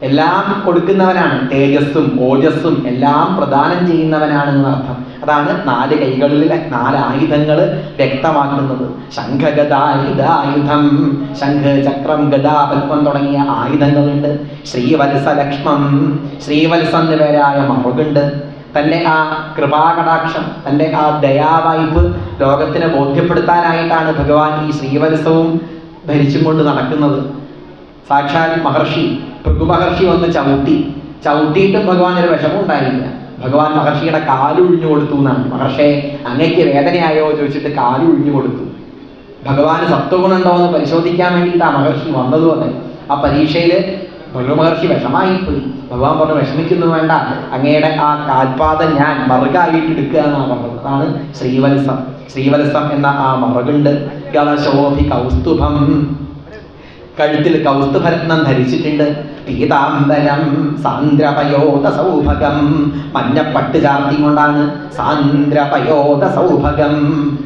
എല്ലാം കൊടുക്കുന്നവനാണ്. തേജസ്സും ഓജസ്സും എല്ലാം പ്രദാനം ചെയ്യുന്നവനാണ് എന്നർത്ഥം. അതാണ് 4 കൈകളിലെ 4 ആയുധങ്ങൾ വ്യക്തമാക്കുന്നത്. ശംഖഗദായുധായുധം, ശംഖ്, ചക്രം, ഗദ, പത്മം തുടങ്ങിയ ആയുധങ്ങളുണ്ട്. ശ്രീവത്സലക്ഷ്മം, ശ്രീവത്സം എന്ന പേരായ മറുകുണ്ട്. തൻ്റെ ആ കൃപാകടാക്ഷം, തൻ്റെ ആ ദയാവായ്പ് ലോകത്തിന് ബോധ്യപ്പെടുത്താനായിട്ടാണ് ഭഗവാൻ ഈ ശ്രീവത്സവും ധരിച്ചും കൊണ്ട് നടക്കുന്നത്. സാക്ഷാൽ മഹർഷി, ഭൃഗു മഹർഷി വന്ന് ചവിട്ടിയിട്ടും ഭഗവാൻ ഒരു വിഷമം ഉണ്ടായില്ല. ഭഗവാൻ മഹർഷിയുടെ കാലുഴിഞ്ഞു കൊടുത്തു എന്നാണ്. മഹർഷിയെ അങ്ങയ്ക്ക് വേദനയായോ ചോദിച്ചിട്ട് കാലുഴിഞ്ഞു കൊടുത്തു. ഭഗവാന് സത്വഗുണുണ്ടോ എന്ന് പരിശോധിക്കാൻ വേണ്ടിയിട്ടാണ് മഹർഷി വന്നതും. അതെ, ആ പരീക്ഷയിൽ ഭൃഗു മഹർഷി വിഷമായിപ്പോയി. ഭഗവാൻ പറഞ്ഞു, വിഷമിക്കുന്നു വേണ്ട, അങ്ങയുടെ ആ കാൽപാദം ഞാൻ മറുകായിട്ട് എടുക്കുക എന്നാണ് പറഞ്ഞത്. അതാണ് ശ്രീവത്സം. ശ്രീവത്സം എന്ന ആ മറുകുണ്ട്. ഗളശോഭി കൗസ്തുഭം, കഴുത്തിൽ കൗസ്തുഭരത്നം ധരിച്ചിട്ടുണ്ട്. പീതാംബരം സാന്ദ്രപയോധ സൗഭഗം, മഞ്ഞപ്പട്ട് ചാർത്തി കൊണ്ടാണ്. സാന്ദ്രപയോധ സൗഭഗം,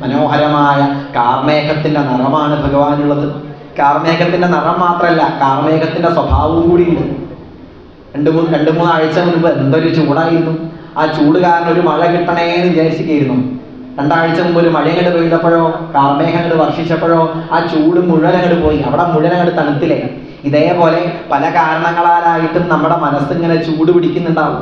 മനോഹരമായ കാർമേഘത്തിന്റെ നിറമാണ് ഭഗവാനുള്ളത്. കാർമേഘത്തിന്റെ നിറം മാത്രമല്ല, കാർമേഘത്തിന്റെ സ്വഭാവവും കൂടിയുണ്ട്. രണ്ട് മൂന്ന് ആഴ്ച മുൻപ് എന്തൊരു ചൂടായിരുന്നു. ആ ചൂട് കാരണം ഒരു മഴ കിട്ടണേന്ന് വിചാരിച്ചിരിക്കുന്നു. 2 ആഴ്ച മുമ്പ് ഒരു മഴ അങ്ങോട്ട് പെയ്തപ്പോഴോ, കാർമേഘം അങ്ങോട്ട് വർഷിച്ചപ്പോഴോ ആ ചൂട് മുഴുവൻ അങ്ങോട്ട് പോയി. അവിടെ മുഴുവൻ അങ്ങോട്ട് തണുത്തില്ലേ. ഇതേപോലെ പല കാരണങ്ങളാലായിട്ടും നമ്മുടെ മനസ്സിങ്ങനെ ചൂട് പിടിക്കുന്നുണ്ടാവും.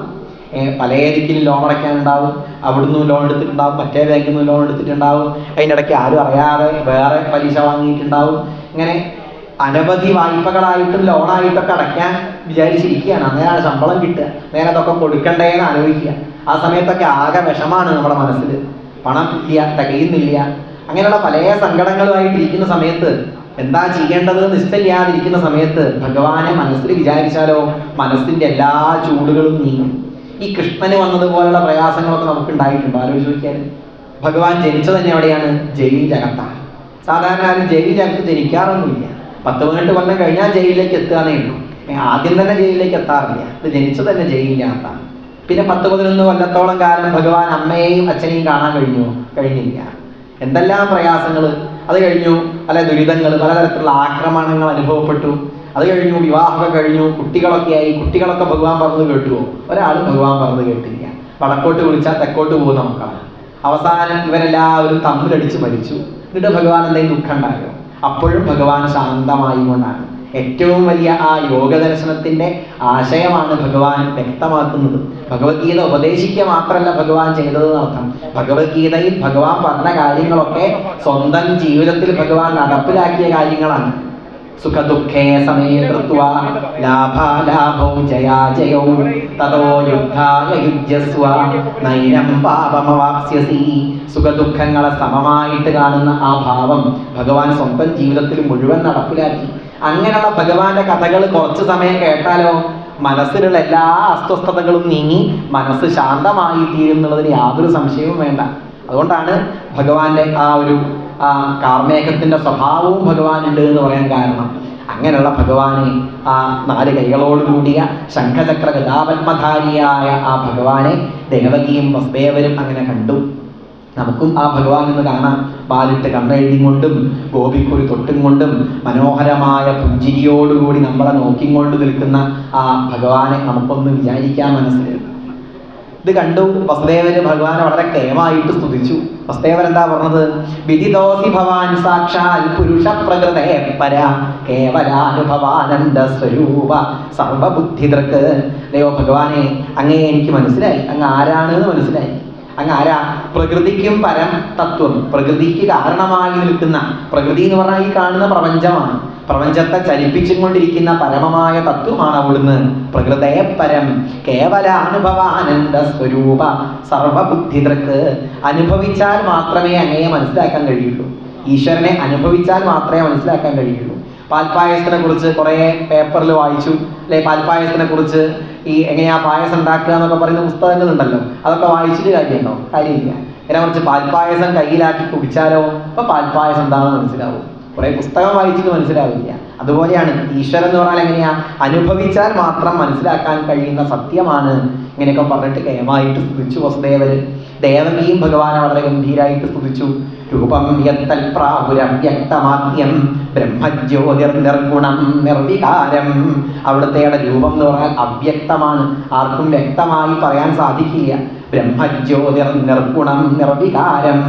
പല ദിക്കിലും ലോൺ അടയ്ക്കാനുണ്ടാവും. അവിടുന്ന് ലോൺ എടുത്തിട്ടുണ്ടാവും, മറ്റേ ബാങ്കിൽ നിന്ന് ലോൺ എടുത്തിട്ടുണ്ടാവും. അതിൻ്റെ ഇടയ്ക്ക് ആരും അറിയാതെ വേറെ പലിശ വാങ്ങിയിട്ടുണ്ടാവും. ഇങ്ങനെ അനവധി വായ്പകളായിട്ടും ലോണായിട്ടൊക്കെ അടയ്ക്കാൻ വിചാരിച്ചിരിക്കുകയാണ്. അന്നേരമാണ് ശമ്പളം കിട്ടുക. നേരെ അതൊക്കെ കൊടുക്കണ്ടേന്ന് ആലോചിക്കുക. ആ സമയത്തൊക്കെ ആകെ വിഷമാണ് നമ്മുടെ മനസ്സിൽ. പണം ഇല്ല, തികയുന്നില്ല. അങ്ങനെയുള്ള പല സങ്കടങ്ങളുമായിട്ടിരിക്കുന്ന സമയത്ത് എന്താ ചെയ്യേണ്ടത് നിശ്ചയില്ലാതിരിക്കുന്ന സമയത്ത് ഭഗവാനെ മനസ്സിൽ വിചാരിച്ചാലോ മനസ്സിന്റെ എല്ലാ ചൂടുകളും നീങ്ങും. ഈ കൃഷ്ണന് വന്നതുപോലുള്ള പ്രയാസങ്ങളൊക്കെ നമുക്ക് ഉണ്ടായിട്ടുണ്ട്. ആലോചിച്ച് നോക്കിയാൽ ഭഗവാൻ ജനിച്ചത് തന്നെ എവിടെയാണ്? ജയിലിനകത്താണ്. സാധാരണ ആരും ജയിലിനകത്ത് ജനിക്കാറൊന്നുമില്ല. 10-18 കൊല്ലം കഴിഞ്ഞാൽ ജയിലിലേക്ക് എത്തുകയാണേ ഉള്ളൂ. ആദ്യം തന്നെ ജയിലിലേക്ക് എത്താറില്ല. ഇത് ജനിച്ചത് തന്നെ ജയിലിനകത്താണ്. പിന്നെ 10-11 കൊല്ലത്തോളം കാലം ഭഗവാൻ അമ്മയെയും അച്ഛനെയും കാണാൻ കഴിഞ്ഞില്ല. എന്തെല്ലാം പ്രയാസങ്ങൾ. അത് കഴിഞ്ഞു പല ദുരിതങ്ങൾ, പലതരത്തിലുള്ള ആക്രമണങ്ങൾ അനുഭവപ്പെട്ടു. അത് കഴിഞ്ഞു വിവാഹമൊക്കെ കഴിഞ്ഞു, കുട്ടികളൊക്കെ ആയി. കുട്ടികളൊക്കെ ഭഗവാൻ പറഞ്ഞത് കേട്ടുവോ? ഒരാളും ഭഗവാൻ പറഞ്ഞത് കേട്ടില്ല. വടക്കോട്ട് വിളിച്ചാൽ തെക്കോട്ട് പോകുന്ന മക്കളാണ്. അവസാനം ഇവരെല്ലാവരും തമ്മിലടിച്ച് മരിച്ചു. എന്നിട്ട് ഭഗവാൻ എന്തെങ്കിലും ദുഃഖം ഉണ്ടായോ? അപ്പോഴും ഭഗവാൻ ശാന്തമായി കൊണ്ടാണ്. ഏറ്റവും വലിയ ആ യോഗദർശനത്തിന്റെ ആശയമാണ് ഭഗവാൻ വ്യക്തമാക്കുന്നത്. ഭഗവത്ഗീത ഉപദേശിക്കുക മാത്രമല്ല ഭഗവാൻ ചെയ്തത് എന്നർത്ഥം. ഭഗവത്ഗീതയിൽ ഭഗവാൻ പറഞ്ഞ കാര്യങ്ങളൊക്കെ സ്വന്തം ജീവിതത്തിൽ ഭഗവാൻ നടപ്പിലാക്കിയ കാര്യങ്ങളാണ്. സുഖദുഃഖേ സമേ കൃത്വാ ലാഭാലാഭൗ ജയാജയൗ തതോ യുദ്ധായ യുജ്യസ്വ നൈനം പാപമവാപ്സ്യസി. സുഖദുഃഖങ്ങളെ സമമായിട്ട് കാണുന്ന ആ ഭാവം ഭഗവാൻ സ്വന്തം ജീവിതത്തിൽ മുഴുവൻ നടപ്പിലാക്കി. അങ്ങനെയുള്ള ഭഗവാന്റെ കഥകൾ കുറച്ചു സമയം കേട്ടാലോ മനസ്സിലുള്ള എല്ലാ അസ്വസ്ഥതകളും നീങ്ങി മനസ്സ് ശാന്തമായി തീരുന്നുള്ളതിന് യാതൊരു സംശയവും വേണ്ട. അതുകൊണ്ടാണ് ഭഗവാന്റെ ആ ഒരു കാർമേഘത്തിന്റെ സ്വഭാവവും ഭഗവാനുണ്ട് എന്ന് പറയാൻ കാരണം. അങ്ങനെയുള്ള ഭഗവാനെ, ആ 4 കൈകളോടുകൂടിയ ശംഖചക്ര ഗദാപത്മധാരിയായ ആ ഭഗവാനെ ദേവകിയും വസുദേവരും അങ്ങനെ കണ്ടു. നമുക്കും ആ ഭഗവാൻ എന്ന് കാണാം. പാലിട്ട് കണ്ണെഴുതി കൊണ്ടും ഗോപിക്കുറി തൊട്ടും കൊണ്ടും മനോഹരമായ പുഞ്ചിരിയോടുകൂടി നമ്മളെ നോക്കിക്കൊണ്ട് നിൽക്കുന്ന ആ ഭഗവാനെ നമുക്കൊന്ന് വിചാരിക്കാൻ മനസ്സിൽ. ഇത് കണ്ടു വസുദേവര് ഭഗവാനെ വളരെ കേമായിട്ട് സ്തുതിച്ചു. വസുദേവൻ എന്താ പറഞ്ഞത്? വിദിതോസി ഭവാൻ സാക്ഷാൽ പുരുഷ പ്രകൃതേ പര കേവലാനുഭവാനന്ദ സ്വരൂപ സർവബുദ്ധിദൃക്. അല്ലയോ ഭഗവാനെ, അങ്ങേ എനിക്ക് മനസ്സിലായി. അങ്ങ് ആരാണ് എന്ന് മനസ്സിലായി. അങ്ങ് ആരാ? പ്രകൃതിക്കും പരം തത്വം, പ്രകൃതിക്ക് കാരണമായി നിൽക്കുന്ന, പ്രകൃതി എന്ന് പറഞ്ഞാൽ ഈ കാണുന്ന പ്രപഞ്ചമാണ്. പ്രപഞ്ചത്തെ ചലിപ്പിച്ചും കൊണ്ടിരിക്കുന്ന പരമമായ തത്വമാണ് അവിടുന്ന്. പ്രകൃതയെ പരം കേവല അനുഭവാനന്ദ സ്വരൂപ സർവബുദ്ധിദൃക്. അനുഭവിച്ചാൽ മാത്രമേ അങ്ങയെ മനസ്സിലാക്കാൻ കഴിയുള്ളൂ. ഈശ്വരനെ അനുഭവിച്ചാൽ മാത്രമേ മനസ്സിലാക്കാൻ കഴിയുള്ളൂ. പാൽപ്പായസത്തിനെ കുറിച്ച് കുറേ പേപ്പറിൽ വായിച്ചു അല്ലെ? പാൽപ്പായസത്തിനെ കുറിച്ച് ഈ എങ്ങനെയാ പായസം ഉണ്ടാക്കുക എന്നൊക്കെ പറയുന്ന പുസ്തകങ്ങളുണ്ടല്ലോ. അതൊക്കെ വായിച്ചിട്ട് കാര്യമുണ്ടോ? കാര്യമില്ല. ഇതിനെ കുറിച്ച് പാൽപ്പായസം കയ്യിലാക്കി കുടിച്ചാലോ അപ്പൊ പാൽപ്പായസം എന്താണെന്ന് മനസ്സിലാവും. കുറെ പുസ്തകം വായിച്ചിട്ട് മനസ്സിലാവില്ല. അതുപോലെയാണ് ഈശ്വരൻ എന്ന് പറഞ്ഞാൽ എങ്ങനെയാ? അനുഭവിച്ചാൽ മാത്രം മനസ്സിലാക്കാൻ കഴിയുന്ന സത്യമാണ്. ഇങ്ങനെയൊക്കെ പറഞ്ഞിട്ട് കേമായിട്ട് സ്തുതിച്ചു വസുദേവര്. ദേവകിയും ഭഗവാനെ വളരെ ഗംഭീരായിട്ട് സ്തുതിച്ചു. രൂപം യത്തൽ പ്രാപുരവ്യക്തമാദ്യം ബ്രഹ്മജ്യോതിർ നിർഗുണം നിർവികാരം. അവിടുത്തെ രൂപം എന്ന് പറഞ്ഞാൽ അവ്യക്തമാണ്, ആർക്കും വ്യക്തമായി പറയാൻ സാധിക്കില്ല. ബ്രഹ്മജ്യോതിർ നിർഗുണം നിർവികാരം.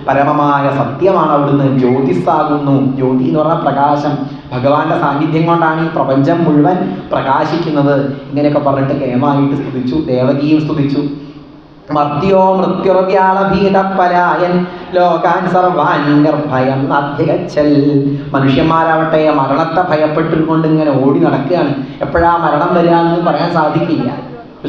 പരമമായ സത്യമാണ് അവിടുന്ന്. ജ്യോതിസ്സാകുന്നു. ജ്യോതി എന്ന് പറഞ്ഞാൽ പ്രകാശം. ഭഗവാന്റെ സാന്നിധ്യം കൊണ്ടാണ് ഈ പ്രപഞ്ചം മുഴുവൻ പ്രകാശിക്കുന്നത്. ഇങ്ങനെയൊക്കെ പറഞ്ഞിട്ട് കേമായിട്ട് സ്തുതിച്ചു. ദേവകിയും സ്തുതിച്ചു. മർത്യോ മൃത്യുർവ്യാളഭീതപരായൻ ലോകാൻ സർവാൻ നിർഭയം അധികച്ചൽ. മനുഷ്യന്മാരാവട്ടെ മരണത്തെ ഭയപ്പെട്ടുകൊണ്ട് ഇങ്ങനെ ഓടി നടക്കുകയാണ്. എപ്പോഴാ മരണം വരിക എന്ന് പറയാൻ സാധിക്കില്ല.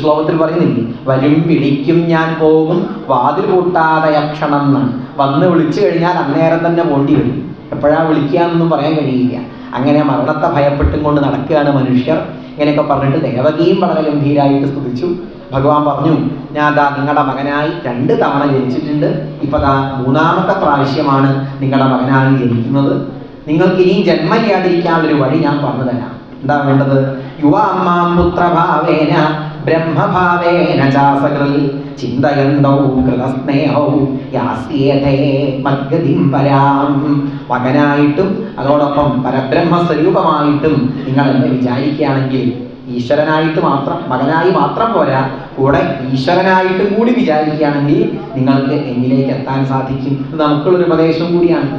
ശ്ലോകത്തിൽ പറയുന്നില്ലേ, വരും വിളിക്കും ഞാൻ പോകും വാതിൽ പൂട്ടാതെ ക്ഷണം എന്നാണ്. വന്ന് വിളിച്ചു കഴിഞ്ഞാൽ അന്നേരം തന്നെ പോണ്ടി വരും. എപ്പോഴാ വിളിക്കാന്നൊന്നും പറയാൻ കഴിയില്ല. അങ്ങനെ മരണത്തെ ഭയപ്പെട്ടും കൊണ്ട് നടക്കുകയാണ് മനുഷ്യർ. ഇങ്ങനെയൊക്കെ പറഞ്ഞിട്ട് ദേവകിയും വളരെ ഗംഭീരായിട്ട് സ്തുതിച്ചു. ഭഗവാൻ പറഞ്ഞു, ഞാൻ ദാ നിങ്ങളുടെ മകനായി 2 തവണ ജനിച്ചിട്ടുണ്ട്. ഇപ്പൊ ദാ 3ാമത്തെ പ്രാവശ്യമാണ് നിങ്ങളുടെ മകനായി ജനിക്കുന്നത്. നിങ്ങൾക്ക് ഇനിയും ജന്മമില്ലാതിരിക്കാനുള്ളൊരു വഴി ഞാൻ പറഞ്ഞു തരാം. എന്താ വേണ്ടത്? യുവാമ്മാം പുത്രഭാവേന ബ്രഹ്മഭാവേന ചാസകൃൽ ചിന്തയന്തൗ കൃതസ്നേഹൗ യാസ്യേതേ മദ്ഗതിം പരാം. മകനായിട്ടും അതോടൊപ്പം പരബ്രഹ്മസ്വരൂപമായിട്ടും നിങ്ങൾ എന്നെ വിചാരിക്കുകയാണെങ്കിൽ, ഈശ്വരനായിട്ട് മാത്രം, മകനായി മാത്രം പോരാ, കൂടെ ഈശ്വരനായിട്ടും കൂടി വിചാരിക്കുകയാണെങ്കിൽ നിങ്ങൾക്ക് എന്നിലേക്ക് എത്താൻ സാധിക്കും. ഇത് നമുക്കുള്ളൊരു ഉപദേശം കൂടിയാണ്.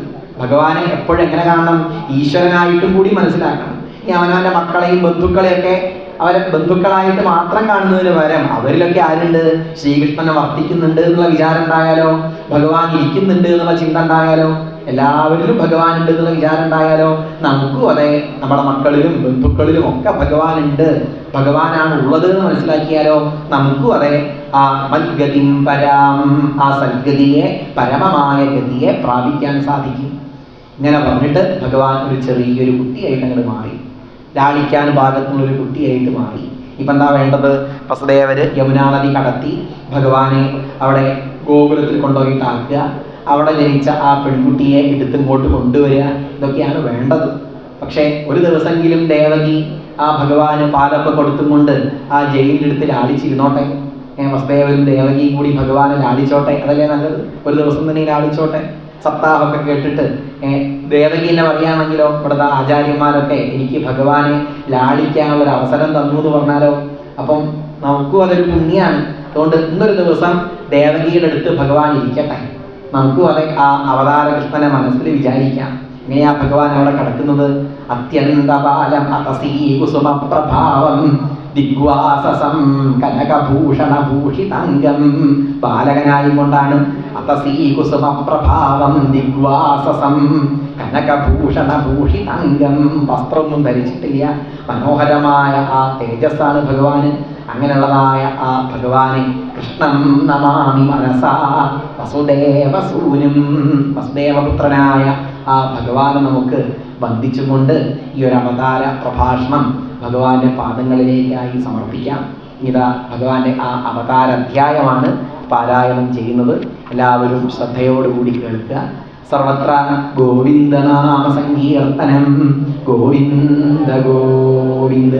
ഭഗവാനെ എപ്പോഴും എങ്ങനെ കാണണം? ഈശ്വരനായിട്ടും കൂടി മനസ്സിലാക്കണം. ഈ അവനവൻ്റെ മക്കളെയും ബന്ധുക്കളെയൊക്കെ അവരെ ബന്ധുക്കളായിട്ട് മാത്രം കാണുന്നതിന് പകരം അവരിലൊക്കെ ആരുണ്ട്? ശ്രീകൃഷ്ണനെ വർത്തിക്കുന്നുണ്ട് എന്നുള്ള വിചാരം ഉണ്ടായാലോ, ഭഗവാൻ ഇരിക്കുന്നുണ്ട് എന്നുള്ള ചിന്ത ഉണ്ടായാലോ, എല്ലാവരിലും ഭഗവാൻ ഉണ്ട് എന്നുള്ള വിചാരം ഉണ്ടായാലോ, നമുക്കും അതെ നമ്മുടെ മക്കളിലും ബന്ധുക്കളിലും ഒക്കെ ഭഗവാനുണ്ട്, ഭഗവാനാണ് ഉള്ളത് എന്ന് മനസ്സിലാക്കിയാലോ നമുക്കും അതെ ആ മദ്ഗതിം പരാം, ആ സദ്ഗതിയെ, പരമമായ ഗതിയെ പ്രാപിക്കാൻ സാധിക്കും. ഇങ്ങനെ പറഞ്ഞിട്ട് ഭഗവാൻ ഒരു ചെറിയൊരു കുട്ടിയായിട്ട് അങ്ങോട്ട് മാറി, ലാളിക്കാൻ പാകത്തിനുള്ളൊരു കുട്ടിയായിട്ട് മാറി. ഇപ്പം എന്താ വേണ്ടത്? വസുദേവര് യമുനാ നദി കടത്തി ഭഗവാനെ അവിടെ ഗോകുലത്തിൽ കൊണ്ടുപോയിട്ടാക്കുക, അവിടെ ജനിച്ച ആ പെൺകുട്ടിയെ എടുത്തിങ്ങോട്ട് കൊണ്ടുവരിക, ഇതൊക്കെയാണ് വേണ്ടത്. പക്ഷേ ഒരു ദിവസമെങ്കിലും ദേവകി ആ ഭഗവാന് പാലൊക്കെ കൊടുത്തും കൊണ്ട് ആ ജയിലിലെടുത്ത് ലാളിച്ചിരുന്നോട്ടെ. വസുദേവരും ദേവകിയും കൂടി ഭഗവാനെ ലാളിച്ചോട്ടെ, അതല്ലേ നല്ലത്? ഒരു ദിവസം തന്നെ ലാളിച്ചോട്ടെ. സപ്താഹമൊക്കെ കേട്ടിട്ട് ദേവകീനെ പറയുകയാണെങ്കിലോ, ഇവിടുത്തെ ആചാര്യന്മാരൊക്കെ എനിക്ക് ഭഗവാനെ ലാളിക്കാനുള്ളൊരു അവസരം തന്നു എന്ന് പറഞ്ഞാലോ, അപ്പം നമുക്കും അതൊരു പുണ്യാണ്. അതുകൊണ്ട് ഇന്നൊരു ദിവസം ദേവകിയുടെ അടുത്ത് ഭഗവാൻ ഇരിക്കട്ടെ, നമുക്കും അതെ ആ അവതാര കൃഷ്ണനെ മനസ്സിൽ വിചാരിക്കാം. എങ്ങനെയാ ഭഗവാൻ അവിടെ കിടക്കുന്നത്? അത്യന്തബാലം അതസീ കുസുമപ്രഭാവം ദിഗ്വാസസം കനകഭൂഷണഭൂഷിതംഗം. ബാലകനായി കൊണ്ടാണ് അതസീ കുസുമപ്രഭാവം ദിഗ്വാസസം കനകഭൂഷണഭൂഷിതംഗം. വസ്ത്രമൊന്നും ധരിച്ചിട്ടില്ല, മനോഹരമായ ആ തേജസ്സാണ് ഭഗവാന്. അങ്ങനെയുള്ളതായ ആ ഭഗവാനെ കൃഷ്ണം നമാമി മനസാ വസുദേവസൂനും. വസുദേവപുത്രനായ ആ ഭഗവാനെ നമുക്ക് വന്ദിച്ചുകൊണ്ട് ഈ ഒരു അവതാര പ്രഭാഷണം ഭഗവാന്റെ പാദങ്ങളിലേക്കായി സമർപ്പിക്കാം. ഇതാ ഭഗവാന്റെ ആ അവതാര അധ്യായമാണ് പാരായണം ചെയ്യുന്നത്. എല്ലാവരും ശ്രദ്ധയോടുകൂടി കേൾക്കുക. സർവത്ര ഗോവിന്ദനാമ സങ്കീർത്തനം. ഗോവിന്ദ ഗോവിന്ദ.